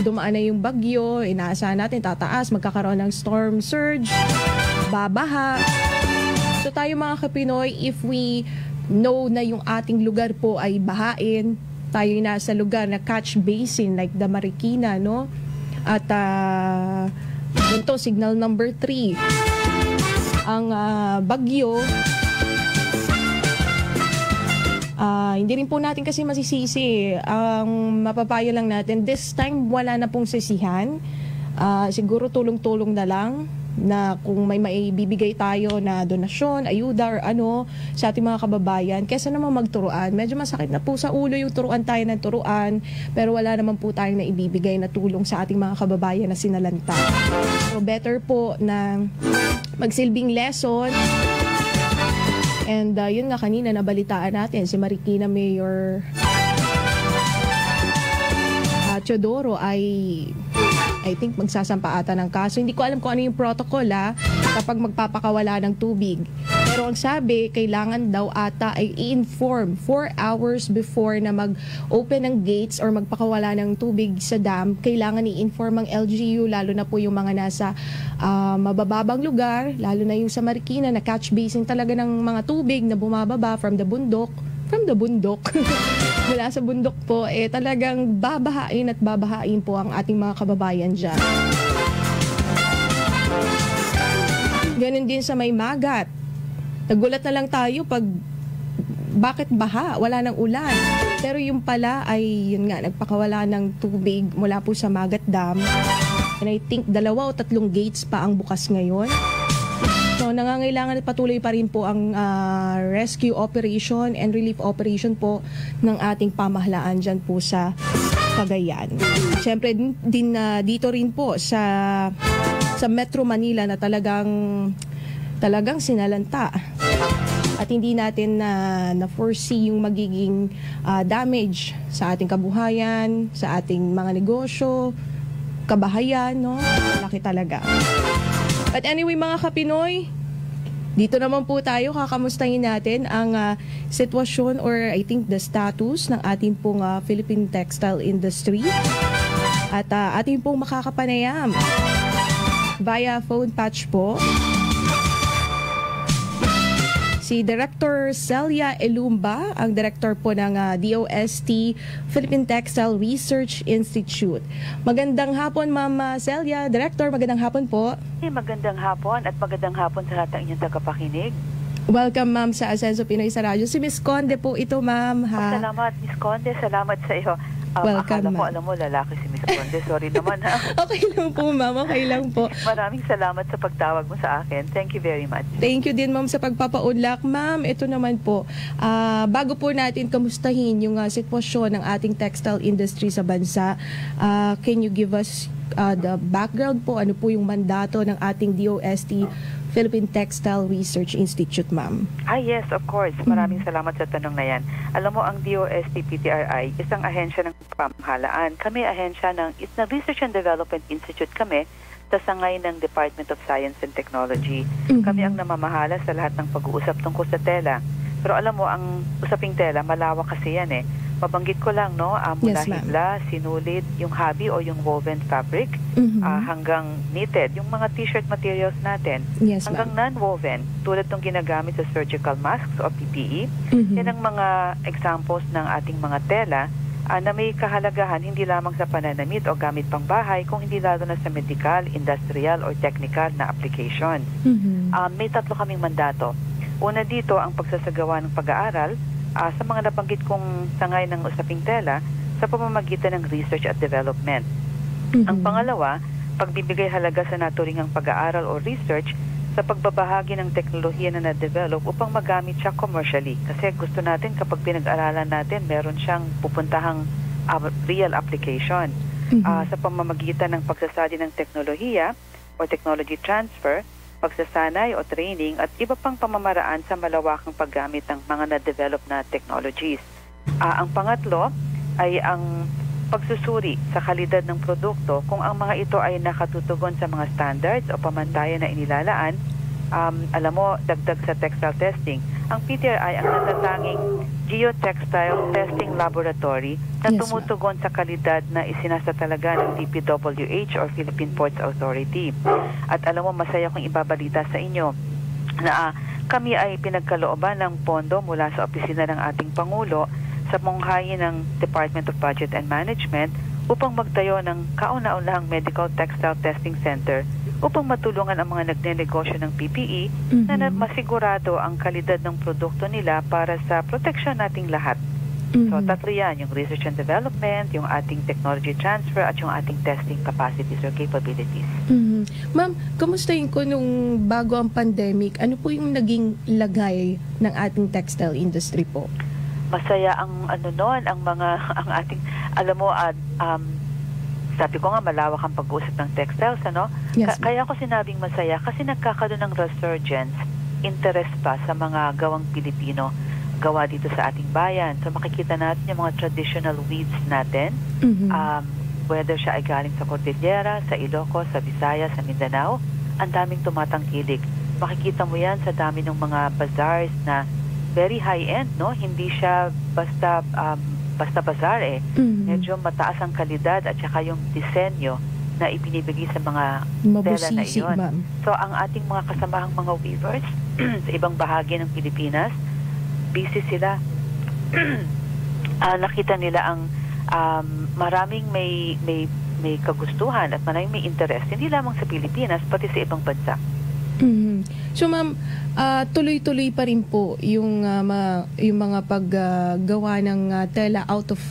dumaan na yung bagyo, inaasahan natin tataas, magkakaroon ng storm surge, babaha. So tayo mga Kapinoy, if we know na yung ating lugar po ay bahain, tayo nasa lugar na catch basin like the Marikina, no? At ito, signal number 3. Ang bagyo, hindi rin po natin kasi masisisi. Ang mapapayo lang natin, this time wala na pong sisihan. Siguro tulong-tulong na lang na kung may maibibigay tayo na donasyon, ayuda or ano sa ating mga kababayan, kesa naman magturuan. Medyo masakit na po sa ulo yung turuan tayo ng turuan, pero wala naman po tayong na ibibigay na tulong sa ating mga kababayan na sinalanta. So better po na magsilbing lesson. And yun nga kanina nabalitaan natin, si Marikina Mayor Teodoro ay I think magsasampa ata ng kaso. Hindi ko alam kung ano yung protocol kapag magpapakawala ng tubig. Pero ang sabi, kailangan daw ata ay i-inform 4 hours before na mag-open ng gates or magpakawala ng tubig sa dam. Kailangan i-inform ang LGU, lalo na po yung mga nasa mabababang lugar, lalo na yung sa Marikina na catch basin talaga ng mga tubig na bumababa from the bundok. Mula sa bundok po, talagang babahain po ang ating mga kababayan dyan. Ganon din sa may Magat. Nagulat na lang tayo bakit baha? Wala nang ulan. Pero yung pala ay, yun nga, nagpakawala ng tubig mula po sa Magat Dam. And I think 2 o 3 gates pa ang bukas ngayon. So, nangangailangan at patuloy pa rin po ang rescue operation and relief operation po ng ating pamahalaan dyan po sa Cagayan. Siyempre, dito rin po sa Metro Manila na talagang sinalanta. At hindi natin na-foresee yung magiging damage sa ating kabuhayan, sa ating mga negosyo, kabahayan, no? Laki talaga. But anyway, mga Kapinoy, dito naman po tayo, kakamustahin natin ang sitwasyon or I think the status ng ating pong Philippine textile industry. At ating pong makakapanayam via phone patch po si Director Celia Elumba, ang director po ng DOST Philippine Textile Research Institute. Magandang hapon, Ma'am Celia. Director, magandang hapon po. Magandang hapon at magandang hapon sa lahat ng inyong tagapakinig. Welcome, Ma'am, sa Asenso Pinoy sa Radyo. Si Miss Conde po ito, Ma'am. Salamat, Miss Conde. Salamat sa iyo. Welcome, akala ko, lalaki si Miss Conde. Sorry naman, ha? Okay lang po, Ma'am. Okay lang po. Maraming salamat sa pagtawag mo sa akin. Thank you very much. Thank you din, Ma'am, sa pagpapaunlak. Ma'am, ito naman po. Bago po natin kamustahin yung sitwasyon ng ating textile industry sa bansa, can you give us the background po? Ano po yung mandato ng ating DOST Philippine Textile Research Institute, ma'am? Yes, of course. Maraming salamat sa tanong na yan. Alam mo, ang DOST-PTRI, isang ahensya ng pamahalaan. Kami ahensya ng Research and Development Institute kami sa sangay ng Department of Science and Technology. Kami ang namamahala sa lahat ng pag-uusap tungkol sa tela. Pero alam mo, ang usaping tela, malawak kasi yan eh. Mabanggit ko lang, no, mula hibla, sinulid, yung hobby o yung woven fabric, hanggang knitted, yung mga t-shirt materials natin, hanggang non-woven, tulad ng ginagamit sa surgical masks o PPE. Yan ang mga examples ng ating mga tela na may kahalagahan hindi lamang sa pananamit o gamit pang bahay, kung hindi lalo na sa medical, industrial, or technical na application. May 3 kaming mandato. Una dito, ang pagsasagawa ng pag-aaral sa mga nabanggit kong sangay ng usaping tela sa pamamagitan ng research at development. Ang pangalawa, pagbibigay halaga sa naturingang pag-aaral o research sa pagbabahagi ng teknolohiya na na-develop upang magamit siya commercially. Kasi gusto natin kapag pinag-aralan natin, meron siyang pupuntahang real application. Sa pamamagitan ng pagsasali ng teknolohiya o technology transfer, pagsasanay o training at iba pang pamamaraan sa malawakang paggamit ng mga na-develop na technologies. Ang pangatlo ay ang pagsusuri sa kalidad ng produkto kung ang mga ito ay nakatutugon sa mga standards o pamantayan na inilalaan. Alam mo, dagdag sa textile testing, ang PTRI ang natatanging geotextile testing laboratory na tumutugon sa kalidad na isinasatalaga ng DPWH or Philippine Ports Authority. At alam mo, masaya kong ibabalita sa inyo na kami ay pinagkalooban ng pondo mula sa opisina ng ating Pangulo sa munghayin ng Department of Budget and Management upang magtayo ng kauna-unahang Medical Textile Testing Center upang matulungan ang mga nagnenegosyo ng PPE na masigurado ang kalidad ng produkto nila para sa proteksyon nating lahat. So, 3 yan, yung research and development, yung ating technology transfer, at yung ating testing capacities or capabilities. Ma'am, kamustahin ko nung bago ang pandemic, ano po yung naging lagay ng ating textile industry po? Masaya ang ang ating, alam mo, sabi ko nga, malawak ang pag-uusap ng textiles, ano? Kaya ko sinabing masaya kasi nagkakaroon ng resurgence, interest pa sa mga gawang Pilipino, gawa dito sa ating bayan. So makikita natin yung mga traditional weaves natin, whether siya ay galing sa Cordillera, sa Ilocos, sa Visayas, sa Mindanao, ang daming tumatangkilik makikita mo yan sa dami ng mga bazaars na very high-end, no? Hindi siya basta bazaar eh. Medyo mataas ang kalidad at saka yung disenyo na ipinibigay sa mga tela na Mabusisi, iyon. ma'am. So, ang ating mga kasamahang mga weavers sa ibang bahagi ng Pilipinas, busy sila. Nakita nila ang maraming may kagustuhan at maraming may interest, hindi lamang sa Pilipinas, pati sa ibang bansa. So ma'am, tuloy-tuloy pa rin po yung mga paggawa ng tela out of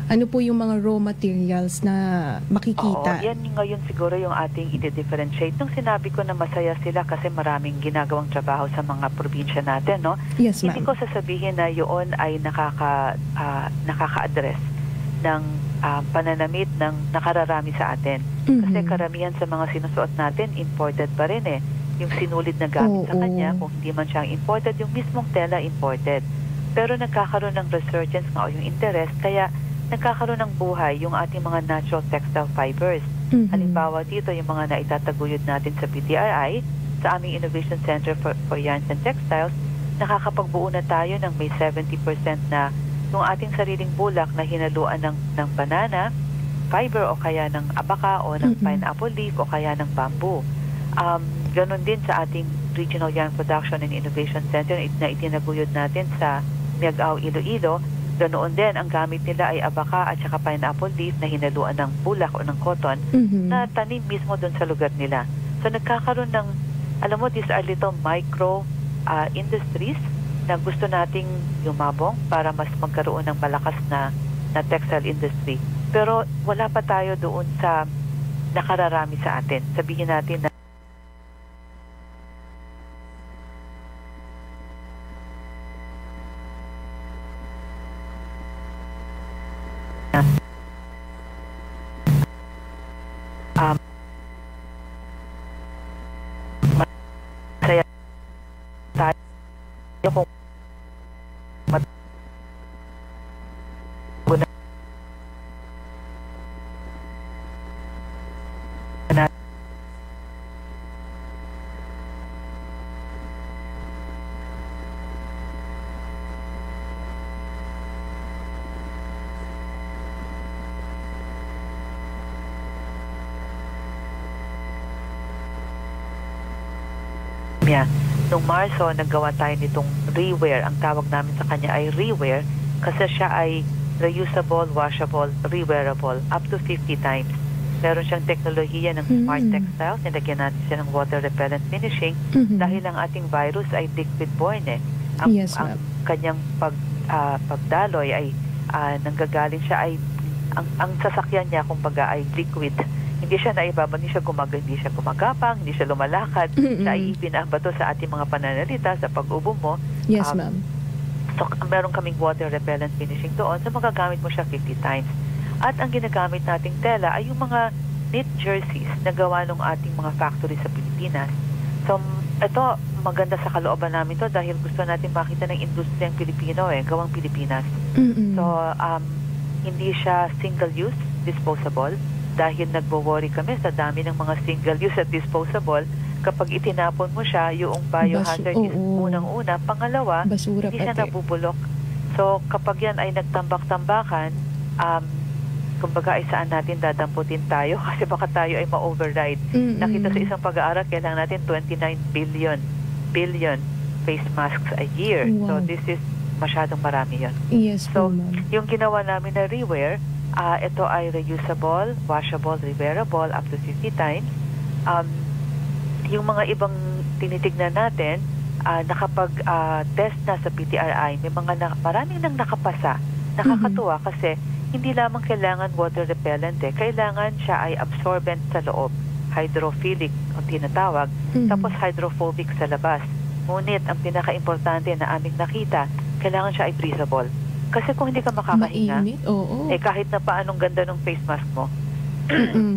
ano po yung mga raw materials na makikita. Oo, yan ngayon siguro yung ating i-differentiate. Nung sinabi ko na masaya sila kasi maraming ginagawang trabaho sa mga probinsya natin, no? Yes, ma'am. Hindi ko sasabihin na yun ay nakaka-address ng pananamit ng nakararami sa atin. Kasi karamihan sa mga sinusuot natin, imported pa rin eh. Yung sinulid na gamit sa kanya, kung hindi man siyang imported, yung mismong tela imported. Pero nagkakaroon ng resurgence o yung interest, kaya nagkakaroon ng buhay yung ating mga natural textile fibers. Halimbawa dito, yung mga naitataguyod natin sa PTRI, sa aming Innovation Center for Yarns and Textiles, nakakapagbuo na tayo ng may 70% na yung ating sariling bulak na hinaluan ng banana, fiber o kaya ng abaka o ng pineapple leaf o kaya ng bamboo. Ganon din sa ating Regional Yarn Production and Innovation Center na itinaguyod natin sa Miagao, Iloilo. Ganoon din, ang gamit nila ay abaka at saka pineapple leaf na hinaluan ng bulak o ng cotton na tanim mismo doon sa lugar nila. So nagkakaroon ng, alam mo, these are little micro industries na gusto nating yumabong para mas magkaroon ng malakas na textile industry. Pero wala pa tayo doon sa nakararami sa atin. Sabihin natin na masaya tayo kung Noong Marso, naggawa tayo nitong rewear. Ang tawag namin sa kanya ay rewear kasi siya ay reusable, washable, rewearable up to 50 times. Meron siyang teknolohiya ng smart textiles. Nilagyan natin siya ng water repellent finishing dahil ang ating virus ay liquid-borne eh. Ang kanyang pagdaloy ay nanggagaling siya ay ang sasakyan niya kumbaga ay liquid. Hindi siya naibaba, hindi siya gumagapang, hindi siya lumalakad. Siya ay ipinabato sa ating mga pananalita sa pag-ubo mo. Yes, ma'am. So, meron kaming water repellent finishing doon. So, magagamit mo siya 50 times. At ang ginagamit nating tela ay yung mga knit jerseys na gawa ng ating mga factory sa Pilipinas. So, ito, maganda sa kalooban namin to dahil gusto natin makita ng industriyang Pilipino gawang Pilipinas. So, hindi siya single-use, disposable. Dahil nagwo-worry kami sa dami ng mga single-use at disposable, kapag itinapon mo siya, yung biohazard is unang-una. Pangalawa, basura hindi siya nabubulok. So, kapag yan ay nagtambak-tambakan, kumbaga ay saan natin dadamputin tayo kasi baka tayo ay ma-override. Nakita sa isang pag-aaral, kailangan natin 29 billion face masks a year. Wow. So, this is masyadong marami yun. Yes, so, ma'am. yung ginawa namin na rewear, ito ay reusable, washable, rewearable up to 50 times. Yung mga ibang tinitignan natin, nakapag-test na sa PTRI, may maraming nang nakapasa. Nakakatuwa kasi hindi lamang kailangan water repellent kailangan siya ay absorbent sa loob, hydrophilic ang tinatawag, tapos hydrophobic sa labas. Ngunit ang pinaka-importante na aming nakita, kailangan siya ay breathable. Kasi kung hindi ka makakahinga, kahit na paanong ganda ng face mask mo,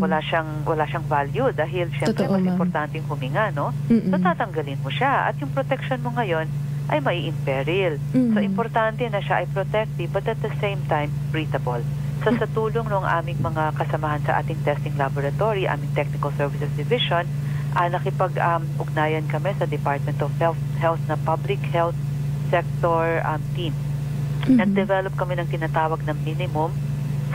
wala siyang value dahil syempre mas importanteng huminga, no? So tatanggalin mo siya at yung protection mo ngayon ay mai-imperil. So importante na siya ay protective but at the same time breathable. So sa tulong ng aming mga kasamahan sa ating testing laboratory, aming Technical Services Division, nakipag-ugnayan kami sa Department of Health na public health sector team. Nag-develop kami ng tinatawag na minimum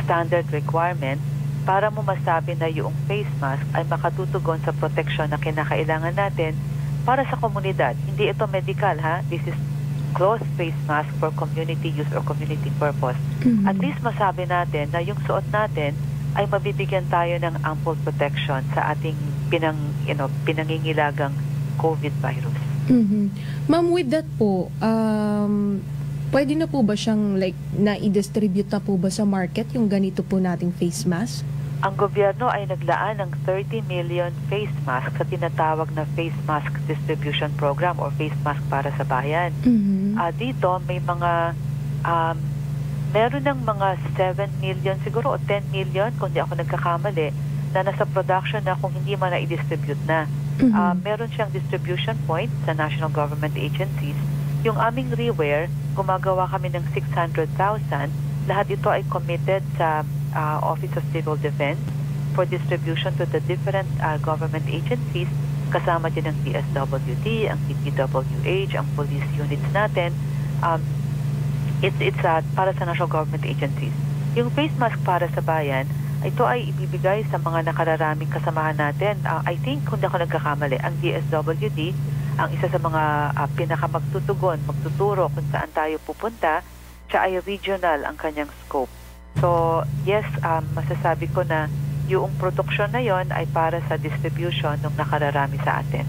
standard requirement para mo masabi na yung face mask ay makatutugon sa protection na kinakailangan natin para sa komunidad. Hindi ito medical, ha? This is cloth face mask for community use or community purpose. At least masabi natin na yung suot natin ay mabibigyan tayo ng ample protection sa ating pinangingilagang COVID virus. Ma'am, with that po, pwede na po ba siyang na-i-distribute na po ba sa market yung ganito po nating face mask? Ang gobyerno ay naglaan ng 30 million face mask sa tinatawag na face mask distribution program or face mask para sa bayan. Dito may mga meron ng mga 7 million siguro o 10 million kung di ako nagkakamali na nasa production na kung hindi man na-i-distribute na. Meron siyang distribution point sa national government agencies. Yung aming reware, gumagawa kami ng 600,000. Lahat ito ay committed sa Office of Civil Defense for distribution to the different government agencies. Kasama din ang DSWD, ang DPWH, ang police units natin. It's para sa national government agencies. Yung face mask para sa bayan, ito ay ibibigay sa mga nakararaming kasamahan natin. I think, kung di ako nagkakamali, ang DSWD, ang isa sa mga magtuturo kung saan tayo pupunta, siya ay regional ang kanyang scope. So, yes, masasabi ko na yung production na yon ay para sa distribution ng nakararami sa atin.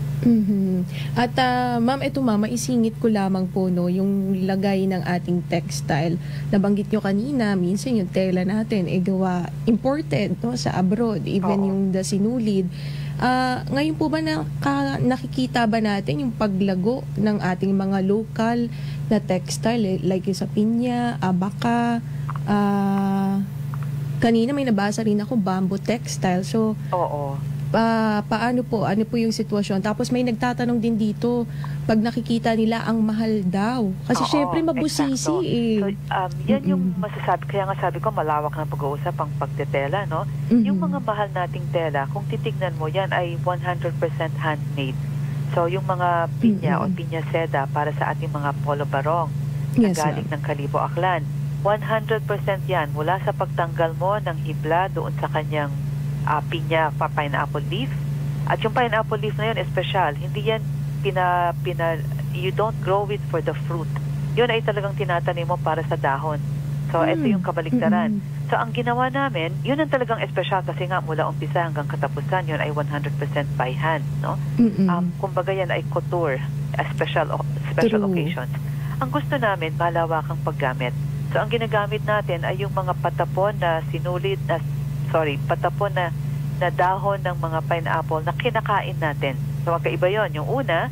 At ma'am, ito ma'am, maisingit ko lamang po yung lagay ng ating textile. Nabanggit nyo kanina, minsan yung tela natin gawa imported sa abroad, even yung sinulid. Ngayon po ba nakikita ba natin yung paglago ng ating mga local na textile like yung sa pinya, abaka, kanina may nabasa rin ako bamboo textile. So, paano po? Ano po yung sitwasyon? Tapos may nagtatanong din dito, pag nakikita nila ang mahal daw. Kasi syempre mabusisi So, yan yung masasabi. Kaya nga sabi ko, malawak na pag-uusap ang pagtetela, no? Yung mga mahal nating tela, kung titignan mo, yan ay 100% handmade. So, yung mga pinya o pinya seda para sa ating mga polo barong na galing ng Kalibo Aklan, 100% yan mula sa pagtanggal mo ng hibla doon sa kanyang pinya pineapple leaf. At yung pineapple leaf na yun, espesyal. Hindi yan you don't grow it for the fruit. Yun ay talagang tinatanim mo para sa dahon. So, ito yung kabaligtaran. So, ang ginawa namin, yun ang talagang espesyal kasi nga mula umpisa hanggang katapusan, yun ay 100% by hand, no? Kumbaga yan ay couture, special occasions. Ang gusto namin, malawakang paggamit. So, ang ginagamit natin ay yung mga patapon na patapon na dahon ng mga pineapple na kinakain natin. So, magkaiba yun. Yung una,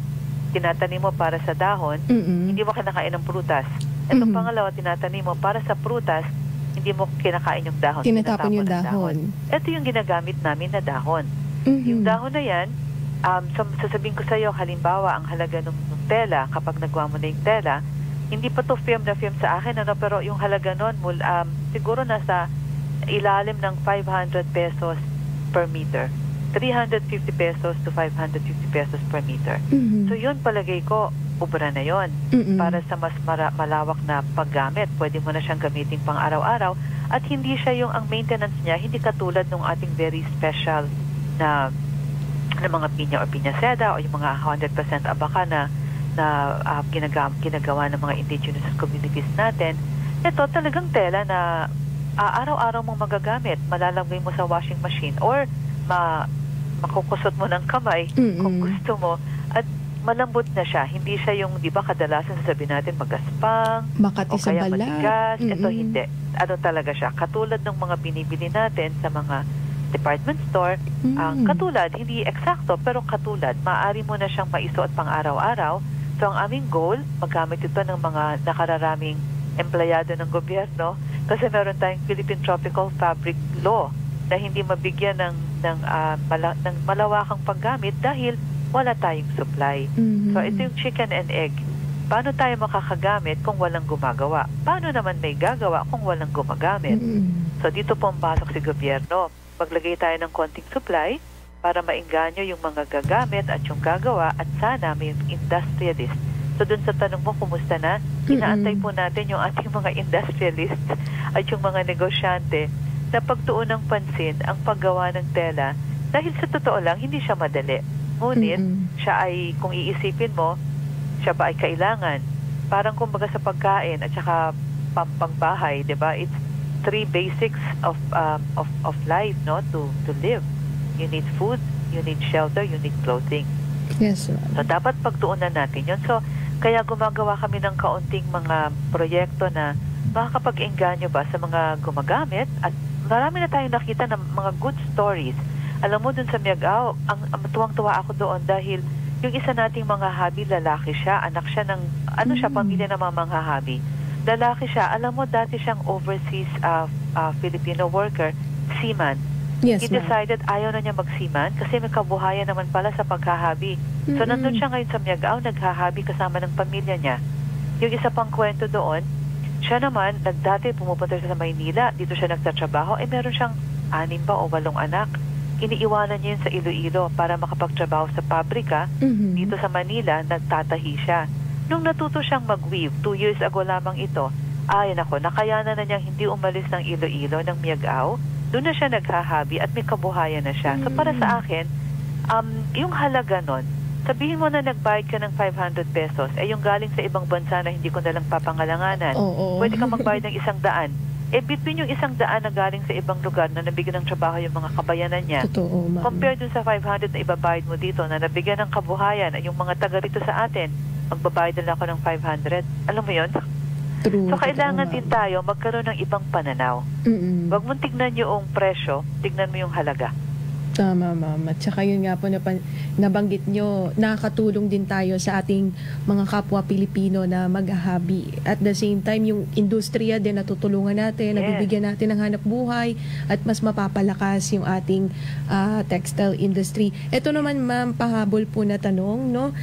tinatanim mo para sa dahon, hindi mo kinakain ng prutas. Itong pangalawa, tinatanim mo para sa prutas, hindi mo kinakain yung dahon. Tinatapon yung dahon. Ito yung ginagamit namin na dahon. Yung dahon na yan, sasabihin ko sa iyo, halimbawa, ang halaga ng tela, kapag nagawa mo na yung tela, hindi pa to film sa akin, pero yung halaga nun, siguro nasa ilalim ng 500 pesos per meter. 350 pesos to 550 pesos per meter. So yun, palagay ko, ubra na yun. Para sa mas malawak na paggamit, pwede mo na siyang gamitin pang araw-araw at hindi siya ang maintenance niya, hindi katulad ng ating very special na mga pinya o pinya seda o yung mga 100% abaka na ginagawa ng mga indigenous communities natin. Ito talagang tela na araw-araw mong magagamit. Malalagay mo sa washing machine or makukusot mo ng kamay kung gusto mo. At malambot na siya. Hindi siya yung, di ba, kadalasan sasabihin natin magaspang makati o sa kaya balat. matigas. Ito hindi. Ano talaga siya? Katulad ng mga binibili natin sa mga department store. Katulad, hindi eksakto, pero katulad. Maaari mo na siyang maisuot pang araw-araw. So, ang aming goal, magamit ito ng mga nakararaming empleyado ng gobyerno kasi meron tayong Philippine Tropical Fabric Law na hindi mabigyan ng malawakang paggamit dahil wala tayong supply. So, ito yung chicken and egg. Paano tayo makakagamit kung walang gumagawa? Paano naman may gagawa kung walang gumagamit? So, dito po ang pasok si gobyerno. Maglagay tayo ng konting supply para maengganyo yung mga gagamit at yung gagawa at sana may industrialist. So dun sa tanong mo, kumusta na? Inaantay po natin yung ating mga industrialist at yung mga negosyante na pagtuon ng pansin ang paggawa ng tela dahil sa totoo lang, hindi siya madali. Ngunit, siya ay, kung iisipin mo, siya ba ay kailangan? Parang kumbaga sa pagkain at saka pampangbahay, di ba? It's 3 basics of life, no? To live. You need food, you need shelter, you need clothing. Yes, ma'am. So, dapat pagtuunan natin yun. So, kaya gumagawa kami ng kaunting mga proyekto na makakapag-engganyo ba sa mga gumagamit at marami na tayong nakita ng mga good stories. Alam mo, dun sa Miagao, ang tuwang-tuwa ako doon dahil yung isa nating mga hobby, lalaki siya, anak siya ng, siya, pamilya ng mga hobby. Lalaki siya, alam mo, dati siyang overseas Filipino worker, seaman. Yes, He decided ayaw na niya mag-seaman kasi may kabuhayan naman pala sa paghahabi. So, nandun siya ngayon sa Miagao, naghahabi kasama ng pamilya niya. Yung isa pang kwento doon, siya naman, dati pumupunta siya sa Maynila, dito siya nagtatrabaho, meron siyang 6 ba o 8 anak. Iniiwanan niya yun sa Iloilo para makapagtrabaho sa pabrika. Dito sa Manila, nagtatahi siya. Nung natuto siyang mag-weave, 2 years ago lamang ito, nakayanan na niyang hindi umalis ng Iloilo, ng Miagao. Doon na siya naghahabi at may kabuhayan na siya. So para sa akin, yung halaga nun, sabihin mo na nagbayad ka ng 500 pesos, yung galing sa ibang bansa na hindi ko nalang papangalanganan. Pwede ka magbayad ng 100. Between yung 100 na galing sa ibang lugar na nabigyan ng trabaho yung mga kabayanan niya, compared dun sa 500 na ibabayad mo dito na nabigyan ng kabuhayan, yung mga taga rito sa atin, magbabayad na lang ako ng 500. Alam mo yun? So, kailangan din tayo magkaroon ng ibang pananaw. Huwag mong tignan yung presyo, tignan mo yung halaga. Tama, ma'am. At saka yun nga po nabanggit nyo, nakakatulong din tayo sa ating mga kapwa Pilipino na maghahabi. At the same time, yung industriya din natutulungan natin, nabibigyan natin ng hanap buhay at mas mapapalakas yung ating textile industry. Ito naman, ma'am, pahabol po na tanong, no?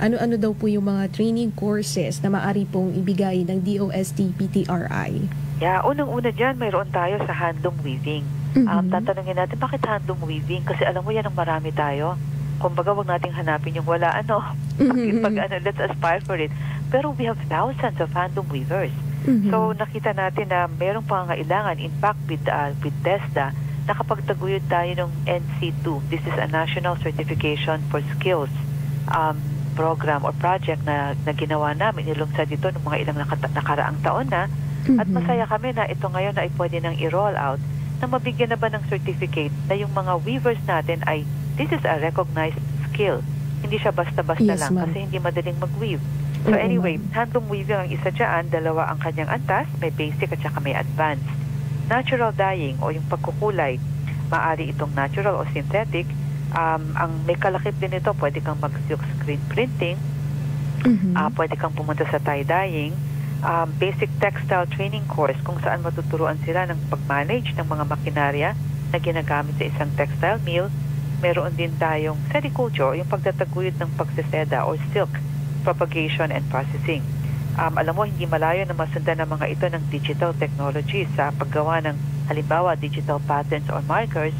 Ano-ano daw po yung mga training courses na maaari pong ibigay ng DOST-PTRI? Unang-una dyan, mayroon tayo sa handloom weaving. Tatanungin natin, bakit handloom weaving? Kasi alam mo yan, ang marami tayo. Kumbaga, wag nating hanapin yung wala, let's aspire for it. Pero we have thousands of handloom weavers. So, nakita natin na mayroong pangangailangan. In fact, with TESDA, nakapagtaguyod tayo ng NC2. This is a National Certification for Skills program or project na ginawa namin. Nilungsad dito ng mga ilang nakaraang taon na. At masaya kami na ito ngayon na ay pwede nang i-roll out na mabigyan na ba ng certificate na yung mga weavers natin ay this is a recognized skill. Hindi siya basta-basta lang kasi hindi madaling mag-weave. So anyway, handloom weaving ang isa dyan, 2 ang kanyang antas, may basic at saka may advanced. Natural dyeing o yung pagkukulay, maaari itong natural o synthetic. Ang may kalakip din ito, pwede kang mag-silk screen printing, pwede kang pumunta sa tie-dyeing, basic textile training course kung saan matuturuan sila ng pag-manage ng mga makinarya na ginagamit sa isang textile mill. Meron din tayong sericulture, yung pagtataguyod ng pagseseda or silk propagation and processing. Alam mo, hindi malayo na masundan ng mga ito ng digital technology sa paggawa ng halimbawa digital patterns or markers.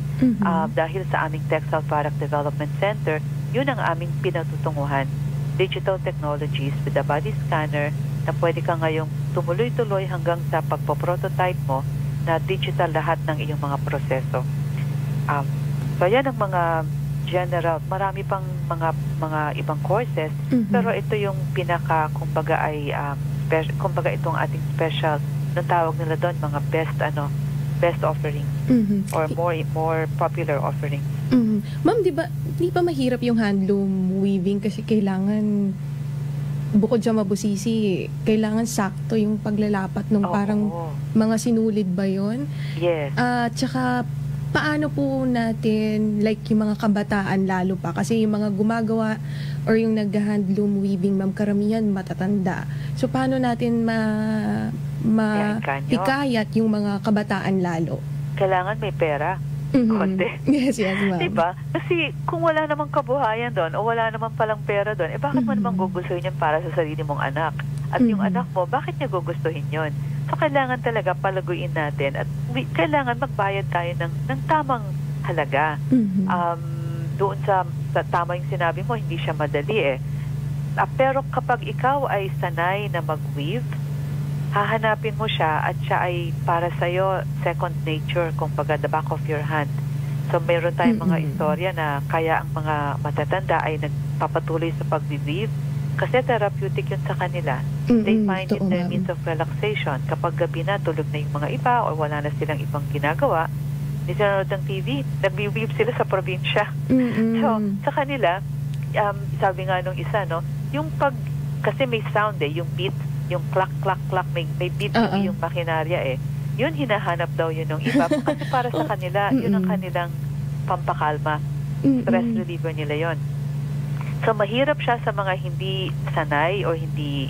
Dahil sa aming Textile Product Development Center, yun ang aming pinatutunguhan. Digital technologies with a body scanner na pwede ka ngayong tumuloy-tuloy hanggang sa pagpo-prototype mo na digital lahat ng iyong mga proseso. So yan ang mga general, marami pang mga ibang courses, pero ito yung pinaka, kumbaga ay, kumbaga itong ating special, nung tawag nila doon, mga best offering or more popular offering. Ma'am, di ba mahirap yung handloom weaving kasi kailangan bukod sa mabusisi, kailangan sakto yung paglalapat ng parang mga sinulid ba yun? Yes. Tsaka, paano po natin, like yung mga kabataan lalo pa, kasi yung mga gumagawa or yung nag-handloom weaving, ma'am, karamihan matatanda. So, paano natin hikayat yung mga kabataan lalo? Kailangan may pera. Konti. Yes, ma'am. Diba? Kasi kung wala namang kabuhayan doon o wala namang palang pera doon, bakit mo namang gugustuhin yun para sa sarili mong anak? At yung anak mo, bakit niya gugustuhin yun? So, kailangan talaga palaguin natin at kailangan magbayad tayo ng tamang halaga. Doon sa tama yung sinabi mo, hindi siya madali pero kapag ikaw ay sanay na mag-weave, hahanapin mo siya at siya ay para sa'yo second nature, kumbaga the back of your hand. So mayroon tayong mga istorya na kaya ang mga matatanda ay nagpapatuloy sa pag-weave kasi therapeutic yun sa kanila. They find it their means of relaxation. Kapag gabi na, tulog na yung mga iba or wala na silang ibang ginagawa, hindi sila nanonood ng TV, nag-weave sila sa probinsya. So sa kanila, sabi nga nung isa, no, yung kasi may sound yung beat, yung clack, clack, clack, may beat yung makinarya yun hinahanap daw yun ng iba. Kasi para sa kanila, yun ang kanilang pampakalma. Stress reliever nila yun. So mahirap siya sa mga hindi sanay o hindi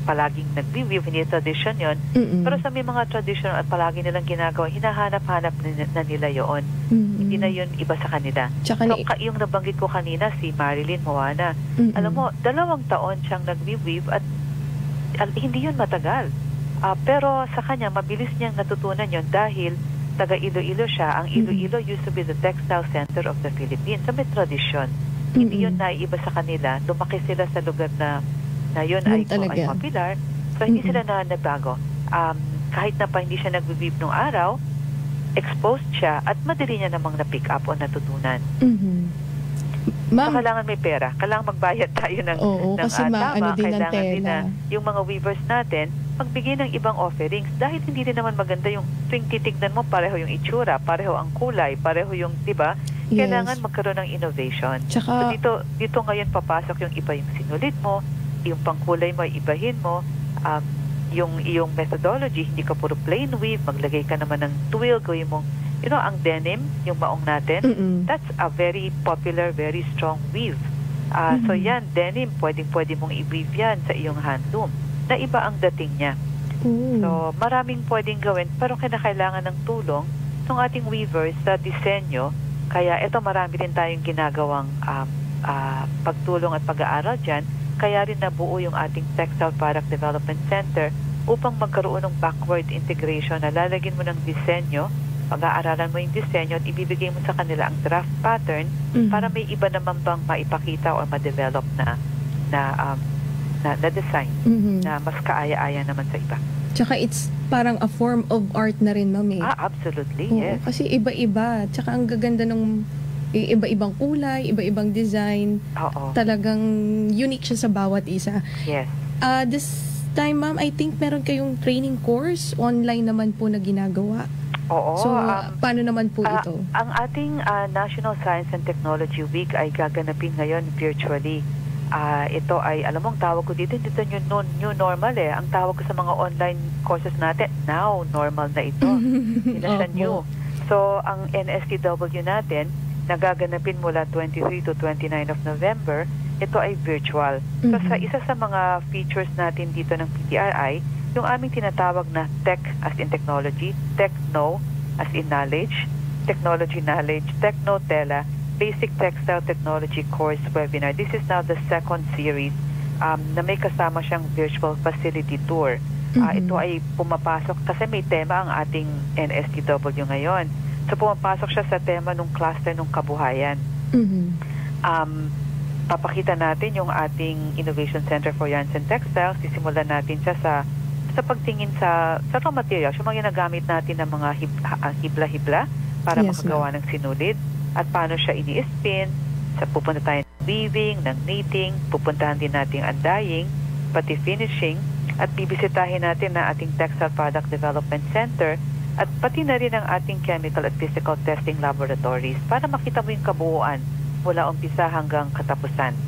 palaging nag-weave, hindi tradition yun. Pero sa may mga tradition at palagi nilang ginagawa, hinahanap-hanap na nila yun. Hindi na yun iba sa kanila. So yung nabanggit ko kanina, si Marilyn Moana, alam mo, 2 taon siyang nag-weave at hindi yun matagal. Pero sa kanya, mabilis niyang natutunan yun dahil taga Iloilo siya. Ang Iloilo used to be the textile center of the Philippines. So may tradition. Hindi yun naiiba sa kanila. Lumaki sila sa lugar na yun ay popular. So hindi sila na nagbago. Kahit na pa hindi siya nag-weave nung araw, exposed siya at madali niya namang na-pick up o natutunan. So, kailangan may pera. Kailangan magbayad tayo ng kasi tama. Din kailangan din na yung mga weavers natin magbigay ng ibang offerings dahil hindi rin naman maganda yung tuwing titignan mo pareho yung itsura, pareho ang kulay, pareho yung, diba? Kailangan magkaroon ng innovation. So dito ngayon papasok yung iba yung sinulid mo, yung pangkulay mo ay ibahin mo, yung iyong methodology, hindi ka puro plain weave, maglagay ka naman ng twill, gawin mo, ang denim, yung maong natin, that's a very popular, very strong weave. So yan, denim, pwede mong i-weave yan sa iyong handloom. Na iba ang dating niya. So maraming pwedeng gawin, pero kinakailangan ng tulong ng ating weavers sa disenyo. Kaya ito, marami rin tayong ginagawang pagtulong at pag-aaral dyan. Kaya rin nabuo yung ating Textile Product Development Center upang magkaroon ng backward integration na lalagyan mo ng disenyo, pag-aaralan mo yung disenyo at ibibigay mo sa kanila ang draft pattern para may iba naman bang maipakita o ma-develop na design na mas kaaya-aya naman sa iba. Tsaka it's parang a form of art na rin, ma'am. Absolutely, yes. Kasi iba-iba. Tsaka ang gaganda ng iba-ibang kulay, iba-ibang design. Talagang unique siya sa bawat isa. Yes. This time, ma'am, I think meron kayong training course online naman po na ginagawa. So, paano naman po ito? Ang ating National Science and Technology Week ay gaganapin ngayon virtually. Ito ay, alam mo, ang tawag ko dito new normal Ang tawag ko sa mga online courses natin, now normal na ito. Hindi na siya new. So, ang NSTW natin, nagaganapin mula 23 to 29 of November, ito ay virtual. So, isa sa mga features natin dito ng PTRI, yung aming tinatawag na tech as in technology, techno as in knowledge, technology knowledge, techno-tela, Basic Textile Technology Course Webinar. This is now the second series na may kasama siyang virtual facility tour. Ito ay pumapasok kasi may tema ang ating NSTW ngayon. So pumapasok siya sa tema ng cluster ng kabuhayan. Papakita natin yung ating Innovation Center for Yarns and Textiles. Sisimulan natin siya sa pagtingin sa raw materials, yung mga ginagamit natin ng mga hibla-hibla para makagawa ng sinulid. At paano siya ini-spin, pupunta tayo ng weaving, ng knitting, pupuntahan din natin ang dyeing, pati finishing, at bibisitahin natin na ating Textile Product Development Center at pati na rin ang ating chemical at physical testing laboratories para makita mo yung kabuuan mula umpisa hanggang katapusan.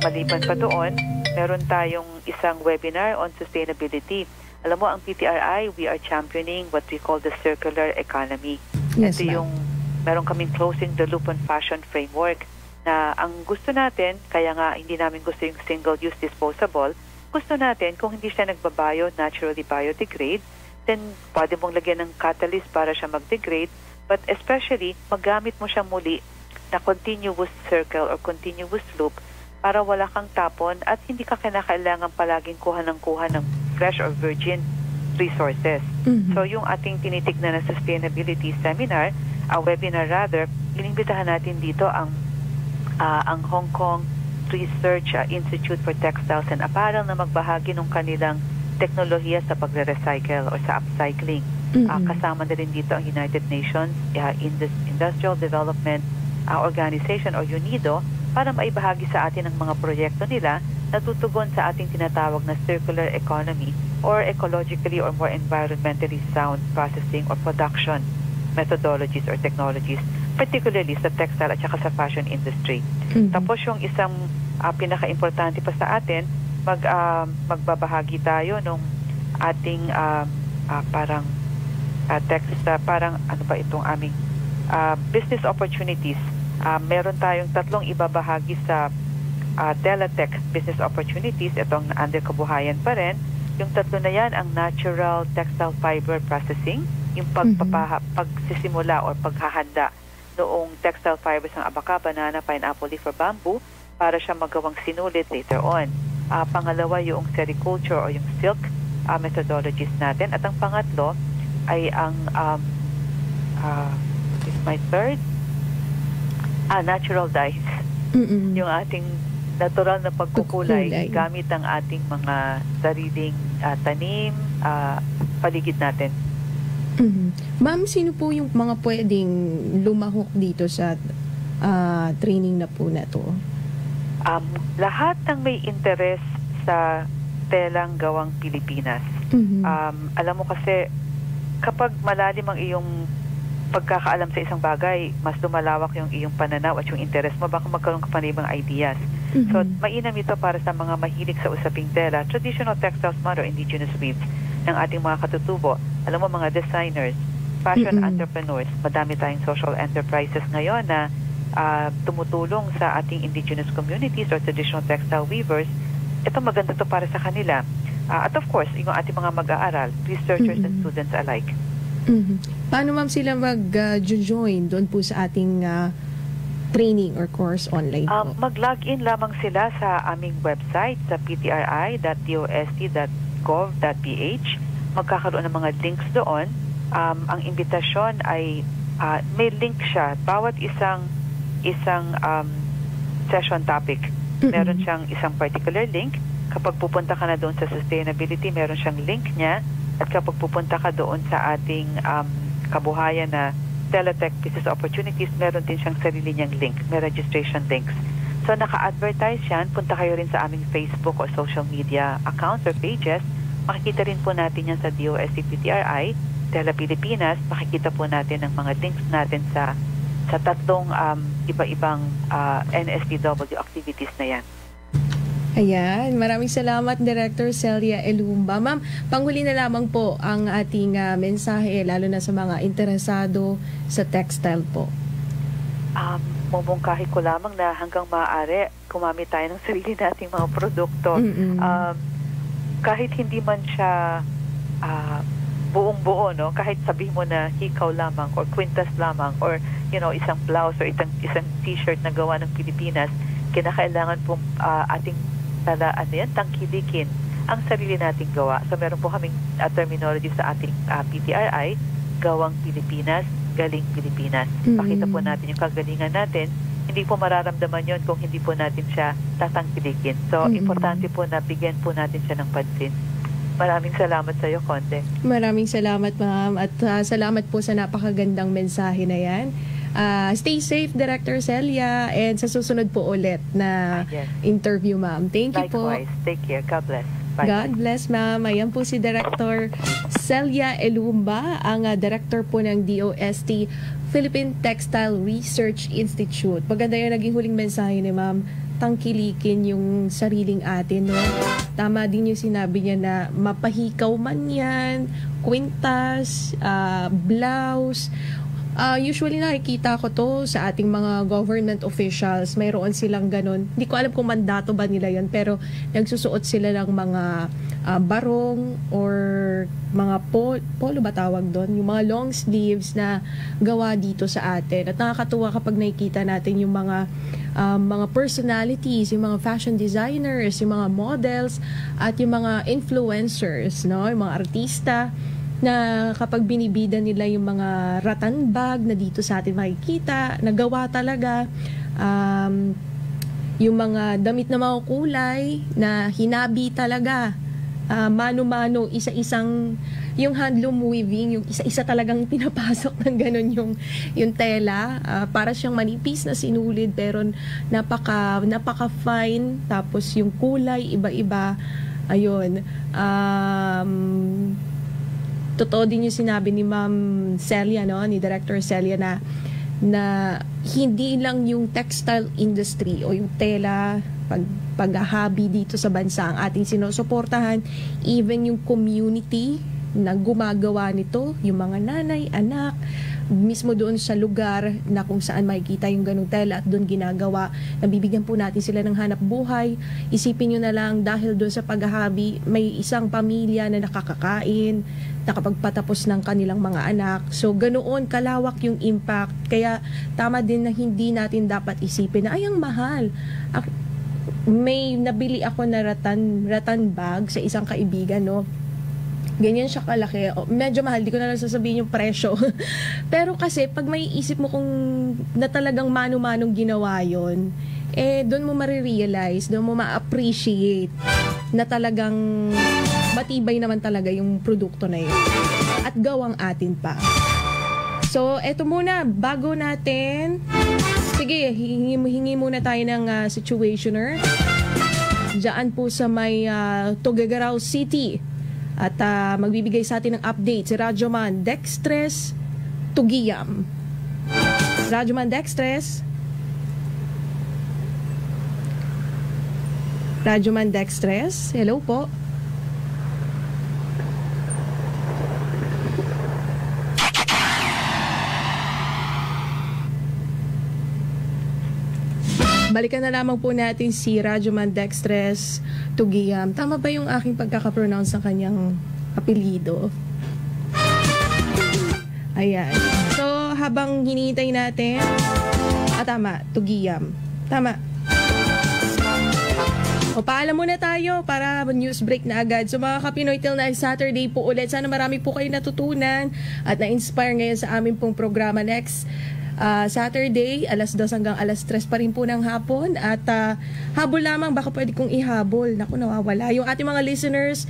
Maliban pa doon, meron tayong isang webinar on sustainability. Alam mo, ang PTRI, we are championing what we call the circular economy. Ito yung meron kaming closing the loop on fashion framework na ang gusto natin, kaya nga hindi namin gusto yung single-use disposable, gusto natin kung hindi siya nagbabayo, naturally biodegrade, then pwede mong lagyan ng catalyst para siya mag-degrade, but especially magamit mo siya muli na continuous circle or continuous loop para wala kang tapon at hindi ka kinakailangan palaging kuha ng fresh or virgin resources. So yung ating tinitignan na sustainability seminar webinar rather, inimbitahan natin dito ang Hong Kong Research Institute for Textiles and Apparel na magbahagi ng kanilang teknolohiya sa pagre-recycle o sa upcycling. Kasama na rin dito ang United Nations Industrial Development Organization o UNIDO para maibahagi sa atin ang mga proyekto nila na tutugon sa ating tinatawag na circular economy or ecologically or more environmentally sound processing or production methodologies or technologies, particularly sa textile at saka sa fashion industry. Tapos yung isang pinaka-importante pa sa atin, magbabahagi tayo nung ating parang ano ba itong aming business opportunities. Meron tayong 3 ibabahagi sa Teletech business opportunities. Itong under kabuhayan pa rin. Yung 3 na yan, ang natural textile fiber processing, yung pagsisimula or paghahanda noong textile fibers ng abaca, banana, pineapple leaf or bamboo para siya magawang sinulit later on. Pangalawa, yung sericulture o yung silk methodologies natin. At ang pangatlo ay ang is my third natural dyes. Yung ating natural na pagkukulay gamit ang ating mga sariling tanim, paligid natin. Ma'am, sino po yung mga pwedeng lumahok dito sa training na po na to? Lahat ng may interes sa telang gawang Pilipinas. Alam mo kasi, kapag malalim ang iyong pagkakaalam sa isang bagay, mas lumalawak yung iyong pananaw at yung interest mo, baka magkaroon ka pa ng ibang ideas. So, mainam ito para sa mga mahilig sa usaping tela, traditional textiles man or indigenous weaves ng ating mga katutubo. Alam mo, mga designers, fashion entrepreneurs, madami tayong social enterprises ngayon na tumutulong sa ating indigenous communities or traditional textile weavers. Ito maganda to para sa kanila. At of course, yung ating mga mag-aaral, researchers and students alike. Paano ma'am sila mag-join doon po sa ating training or course online po? Mag-login lamang sila sa aming website sa ptri.dost.gov.ph. Magkakaroon ng mga links doon. Ang imbitasyon ay may link siya. Bawat isang session topic, meron siyang isang particular link. Kapag pupunta ka na doon sa sustainability, meron siyang link niya. At kapag pupunta ka doon sa ating kabuhayan na Teletech Business Opportunities, meron din siyang sarili niyang link. May registration links. So, naka-advertise yan. Punta kayo rin sa aming Facebook o social media accounts or pages. Makikita rin po natin yan sa DOST-PTRI, Tela Pilipinas. Makikita po natin ang mga links natin sa 3 iba-ibang NSDW activities na yan. Ayan, maraming salamat Director Celia Elumba. Ma'am, panghuli na lamang po ang ating mensahe, lalo na sa mga interesado sa textile po. Mumungkahi ko lamang na hanggang maaari, gumamit tayo ng sarili nating mga produkto. Kahit hindi man siya buong-buo, no? Kahit sabihin mo na hikaw lamang or kwintas lamang or isang blouse or isang t-shirt na gawa ng Pilipinas, kinakailangan pong ating tangkilikin ang sarili nating gawa. So meron po kaming terminology sa ating PTRI, gawang Pilipinas, galing Pilipinas. Pakita po natin yung kagalingan natin. Hindi po mararamdaman yon kung hindi po natin siya tatangkilikin. So importante po na bigyan po natin siya ng pansin. Maraming salamat sa iyo, Conde. Maraming salamat, ma'am. At salamat po sa napakagandang mensahe na yan. Stay safe, Director Celia, and sa susunod po ulit na interview, ma'am. Thank you po. Likewise. Take care. God bless. Bye. God bless, ma'am. Ayan po si Director Celia Elumba, ang Director po ng DOST Philippine Textile Research Institute. Maganda yung naging huling mensahe ni ma'am. Tangkilikin yung sariling atin, no? Tama din yung sinabi niya na mapahikaw man yan, kwintas, blouse. Usually nakikita ko to sa ating mga government officials. Mayroon silang ganun. Hindi ko alam kung mandato ba nila yan, pero nagsusuot sila ng mga barong or mga polo ba tawag doon? Yung mga long sleeves na gawa dito sa atin. At nakakatuwa kapag nakikita natin yung mga personalities, yung mga fashion designers, yung mga models, at yung mga influencers, no? Yung mga artista na kapag binibida nila yung mga rattan bag na dito sa atin makikita, nagawa talaga, yung mga damit na makukulay na hinabi talaga, mano-mano, isa-isang, yung handloom weaving, yung isa-isa talagang pinapasok ng ganun yung tela, para siyang manipis na sinulid pero napaka fine, tapos yung kulay iba-iba. Ayun, totoo din yung sinabi ni Ma'am Celia, no, ni Director Celia, na hindi lang yung textile industry o yung tela, paghahabi dito sa bansa ang ating sinusuportahan, even yung community na gumagawa nito, yung mga nanay, anak, mismo doon sa lugar na kung saan makikita yung ganung tela at doon ginagawa, nabibigyan po natin sila ng hanap buhay. Isipin nyo na lang, dahil doon sa paghahabi, may isang pamilya na nakakakain, nakapagpatapos ng kanilang mga anak. So, ganoon kalawak yung impact. Kaya, tama din na hindi natin dapat isipin na, ay, ang mahal. May nabili ako na rattan bag sa isang kaibigan, no? Ganyan siya kalaki. Medyo mahal, di ko na lang sasabihin yung presyo. Pero kasi, pag may isip mo kung na talagang mano-manong ginawa yon, doon mo marirealize, doon mo ma-appreciate na talagang matibay naman talaga yung produkto na yun. At gawang atin pa. So, eto muna, bago natin, sige, hingi muna tayo ng situationer. Diyan po sa may Tuguegarao City. At magbibigay sa atin ng update si Radyoman Dextres Tugiyam. Radyoman Dextres. Radyoman Dextres. Hello po. Balikan na lamang po natin si Radyoman Dextres Tugiyam. Tama ba yung aking pagkakapronounce ng kanyang apelido? Ayan. So, habang hinihintay natin, tama, Tugiyam. Tama. O, paalam muna tayo para news break na agad. So, mga Kapinoy, till next Saturday po ulit. Sana marami po kayo natutunan at na-inspire ngayon sa aming pong programa next Saturday, alas 2 hanggang alas 3 pa rin po ng hapon. At habol lamang, baka pwede kong ihabol. Naku, nawawala. Yung ating mga listeners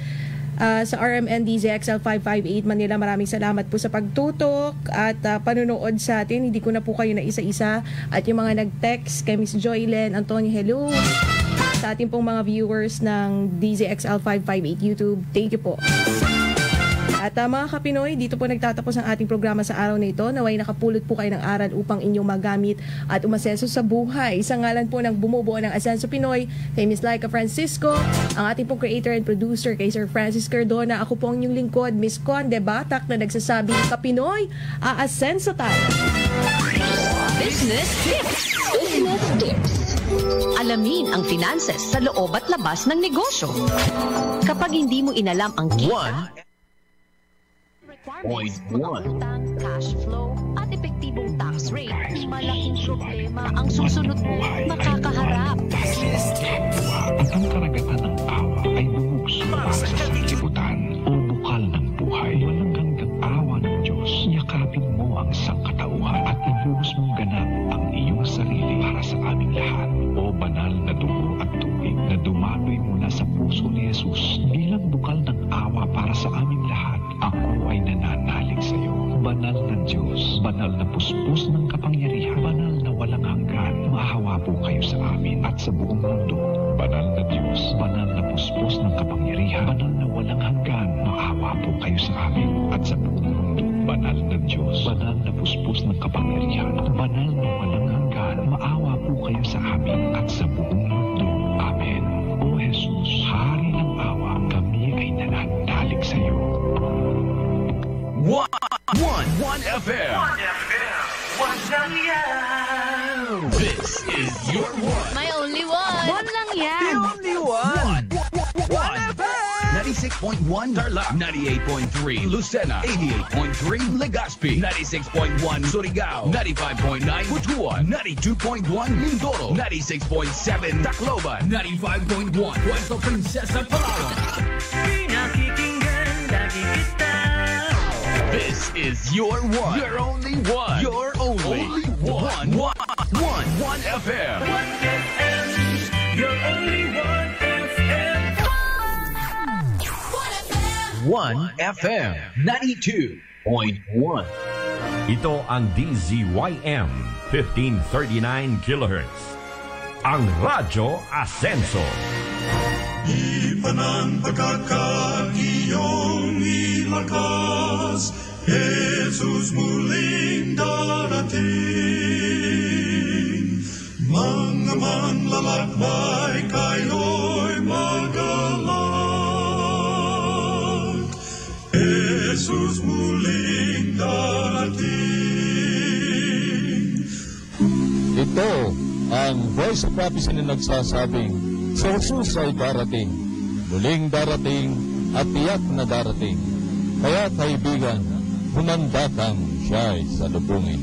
sa RMN DZXL 558 Manila, maraming salamat po sa pagtutok at panunood sa atin. Hindi ko na po kayo na isa-isa. At yung mga nag-text kay Miss Joylen, Antonio, hello. Sa ating pong mga viewers ng DZXL 558 YouTube, thank you po. At mga Kapinoy, dito po nagtatapos ang ating programa sa araw na ito. Naway nakapulot po kayo ng aral upang inyong magamit at umasenso sa buhay. Sa ngalan po ng bumubuo ng Asenso Pinoy, kay Miss Laika Francisco, ang ating pong creator and producer kay Sir Francis Cardona, ako po ang inyong lingkod, Miss Conde Batak, na nagsasabing, Kapinoy, aasenso tayo! Business Tips! Business Tips! Alamin ang finances sa loob at labas ng negosyo. Kapag hindi mo inalam ang kita, utang, cash flow, at epektibong tax rate, malaking problema ang susunod mo makakaharap. Ang karagatan ng awa ay bumugso sa kalibutan o bukal ng buhay. Walang hanggang awa ng Diyos. Yakapin mo ang sangkatauhan at ibuhos mong ganap ang iyong sarili para sa aming lahat. O banal na dugo at tubig na dumaloy mula sa puso ni Jesus bilang bukal ng awa para sa aming lahat. Ako ay nananalig sa iyo. Banal na Diyos, banal na puspos ng kapangyarihan, banal na walang hanggan, maawa po kayo sa amin at sa buong mundo. Banal na Diyos, banal na puspos ng kapangyarihan, banal na walang hanggan, maawa po kayo sa amin at sa buong mundo. Banal na Diyos, banal na puspos ng kapangyarihan, banal na walang hanggan, maawa po kayo sa amin at sa buong mundo. Amen. O Jesus, Hari ng awa, kami ay nananalig sa iyo. One FM. This is your one. My only one. One lang yan. The only one. One FM. 96.1 Tarlac, 98.3 Lucena, 88.3 Legazpi, 96.1 Surigao, 95.9 Butuan, 92.1 Mindoro, 96.7 Tacloban, 95.1 Puerto Princesa, Palawan. Pinakikinggan lagi kita. This is your one. Your only one. Your only one. One FM. Your only one FM. 1 FM 92.1. Ito ang DZYM 1539 kHz. Ang Radyo Asenso. Ipanan pagkakat iyong ilakas, Jesus muling darating. Mga manlalakbay kayo'y magalang, Jesus muling darating. Ito ang Voice of Prophecy na nagsasabing, si Jesus ay darating, muling darating at tiyak na darating. Kaya kaibigan, humanda kang siya'y salubungin.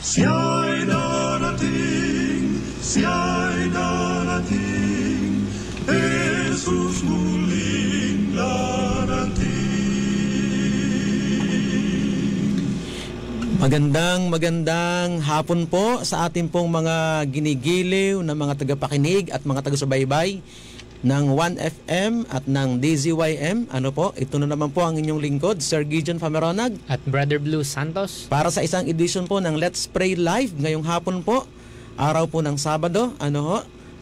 Siya'y darating, siya'y darating, Jesus muling darating. Magandang hapon po sa ating pong mga ginigiliw na mga tagapakinig at mga taga-subaybay ng 1FM at ng DZYM. Ito na naman po ang inyong lingkod, Sir Gideon Fameronag at Brother Blue Santos, para sa isang edisyon po ng Let's Pray Live ngayong hapon po, araw po ng Sabado.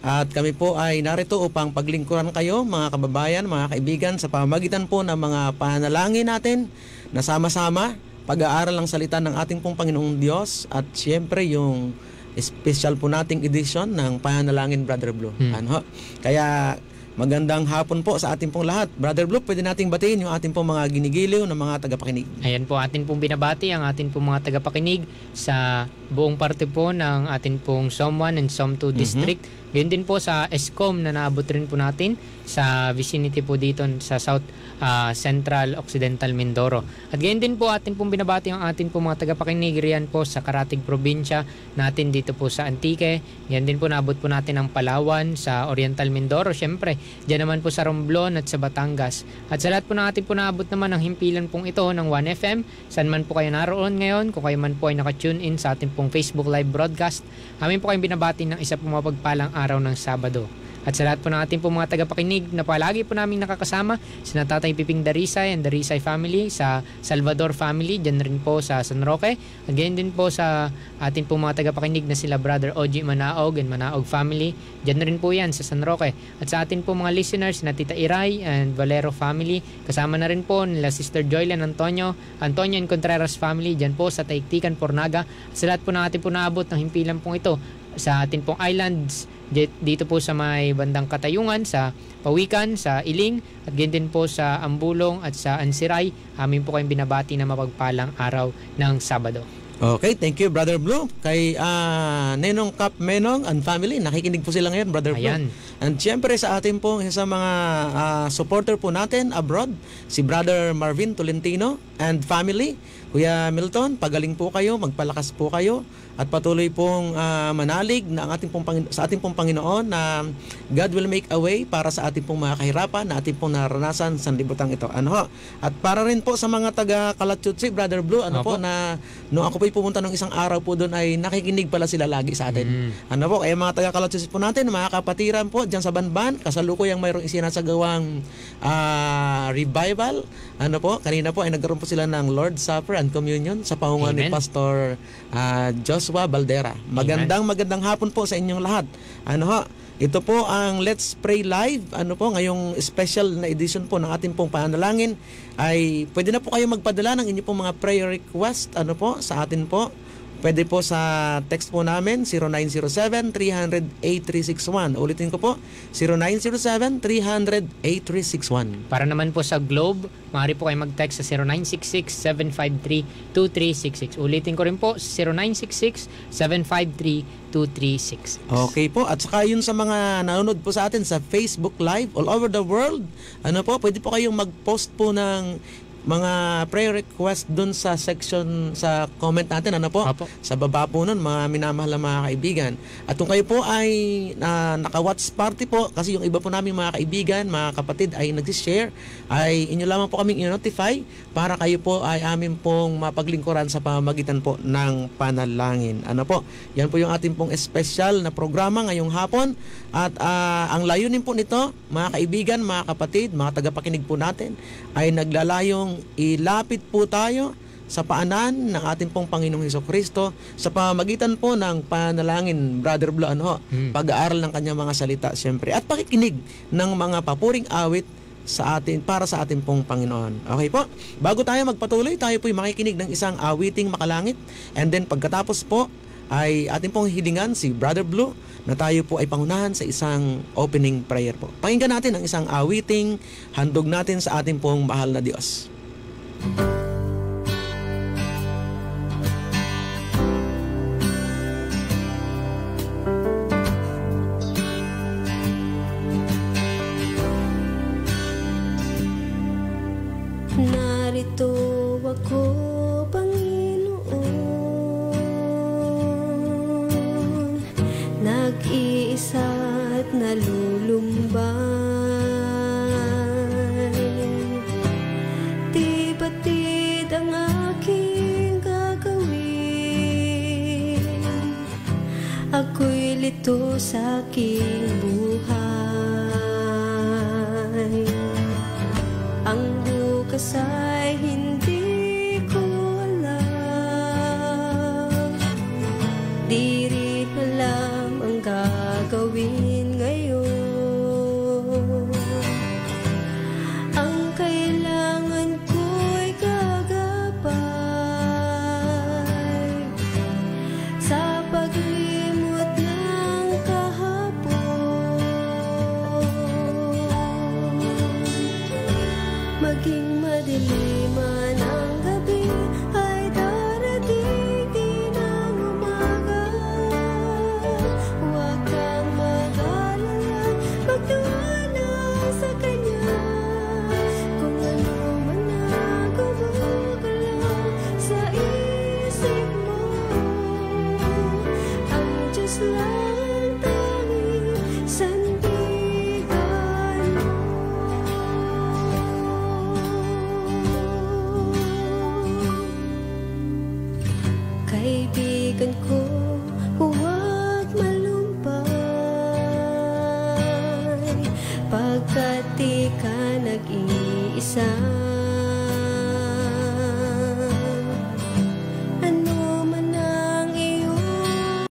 At kami po ay narito upang paglingkuran kayo, mga kababayan, mga kaibigan, sa pamamagitan po ng mga panalangin natin na sama-sama pag-aaral ang salita ng ating pong Panginoong Diyos, at siyempre yung special po nating edition ng Panalangin, Brother Blue. Kaya magandang hapon po sa ating pong lahat. Brother Blue, pwede nating batiin yung ating pong mga ginigiliw na mga tagapakinig. Ayan po, atin pong binabati ang atin pong mga tagapakinig sa buong parte po ng atin pong Som 1 and Som 2 District. Ganyan din po sa ESCOM na naabot rin po natin sa vicinity po dito sa South Central Occidental Mindoro. At ganyan din po atin pong binabati ang atin pong mga tagapakinig riyan po sa Karatig Probinsya natin dito po sa Antique. Ganyan din po naabot po natin ang Palawan, sa Oriental Mindoro, syempre diyan naman po sa Romblon at sa Batangas. At sa lahat po natin po naabot naman ang himpilan pong ito ng 1FM, saan man po kayo naroon ngayon, kung kayo man po ay nakatune in sa ating pong Facebook live broadcast, amin po kayong binabati ng isa pong mapagpalang araw ng Sabado. At sa lahat po ng ating po mga tagapakinig na palagi po namin nakakasama, sina Tatay Piping Darisay and Darisay family, sa Salvador family, dyan rin po sa San Roque. At ganyan din po sa ating po mga tagapakinig na sila Brother Oji Manaog and Manaog family, dyan rin po yan sa San Roque. At sa ating po mga listeners na Tita Iray and Valero family, kasama na rin po nila Sister Joylan Antonio and Contreras family, dyan po sa Taiktikan, Pornaga. At sa lahat po ng ating po naabot ng himpilan pong ito sa ating pong islands, dito po sa may bandang Katayungan, sa Pawikan, sa Iling, at ganyan din po sa Ambulong at sa Ansiray, amin po kayong binabati na mapagpalang araw ng Sabado. Okay, thank you, Brother Blue. Kay Nenong Cap Menong and family, nakikinig po sila ngayon, Brother Blue. And siyempre sa atin po, sa mga supporter po natin abroad, si Brother Marvin Tolentino and family. Kuya Milton, pagaling po kayo, magpalakas po kayo, at patuloy pong manalig na ang sa ating pong Panginoon na God will make a way para sa ating pong mga kahirapan na ating pong naranasan sa libutang ito. At para rin po sa mga taga Kalatutsi, Brother Blue, na nung ako po'y pumunta ng isang araw po doon ay nakikinig pala sila lagi sa atin. Kaya mga taga Kalatutsi po natin, mga kapatiran po dyan sa Banban, kasalukuyang mayroong isinasagawang revival. Kanina po ay nagkaroon po sila ng Lord's Supper and Communion sa pahungan ni Pastor Joshua Baldera. Magandang hapon po sa inyong lahat. Ito po ang Let's Pray Live. Ngayong special na edition po ng ating pong panalangin, ay pwede na po kayo magpadala ng inyong pong mga prayer request sa atin po. Pwede po sa text po namin 0907-300-8361. Ulitin ko po, 0907-300-8361. Para naman po sa Globe, maaari po kayo mag-text sa 0966-753-2366. Ulitin ko rin po, 0966-753-2366. Okay po, at saka yun sa mga nanonood po sa atin sa Facebook Live all over the world, pwede po kayong mag-post po ng mga prayer request dun sa section, sa comment natin, ano po? Apo. Sa baba po nun, mga minamahal na mga kaibigan. At kung kayo po ay naka-watch party po, kasi yung iba po namin mga kaibigan, mga kapatid ay nag-share, ay inyo lamang po kaming i-notify para kayo po ay amin pong mapaglingkuran sa pamamagitan po ng panalangin. Ano po? Yan po yung ating pong special na programa ngayong hapon. At ang layunin po nito, mga kaibigan, mga kapatid, mga tagapakinig po natin, ay naglalayong ilapit po tayo sa paanan ng ating pong Panginoong Hesukristo sa pamamagitan po ng panalangin, Brother Blue, pag-aaral ng kanyang mga salita, siyempre, at pakikinig ng mga papuring awit sa atin, para sa ating pong Panginoon. Okay po? Bago tayo magpatuloy, tayo po'y makikinig ng isang awiting makalangit, and then pagkatapos po, ay ating pong hilingan si Brother Blue na tayo po ay pangunahan sa isang opening prayer po. Pakinggan natin ang isang awiting handog natin sa ating pong mahal na Diyos. Narito ako, nag-iisa at nalulumbay. Di batid ang aking gagawin. Ako'y lito sa aking buhay. Ang bukas ay hindi ko alam. Di rin alam ang gagawin ngayon. Ang kailangan ko'y gagabay sa paglimot ng kahapon. Maging madilim man ang gabi, ay darating din ang umaga. Huwag kang mag-alala, magtiwala sa Kanya. Kung ano man ang gumugalaw sa isip mo, ang Diyos lang tanging sandigan mo. Kaibigan ko, huwag malumpay, pagkat di ka nag-iisa.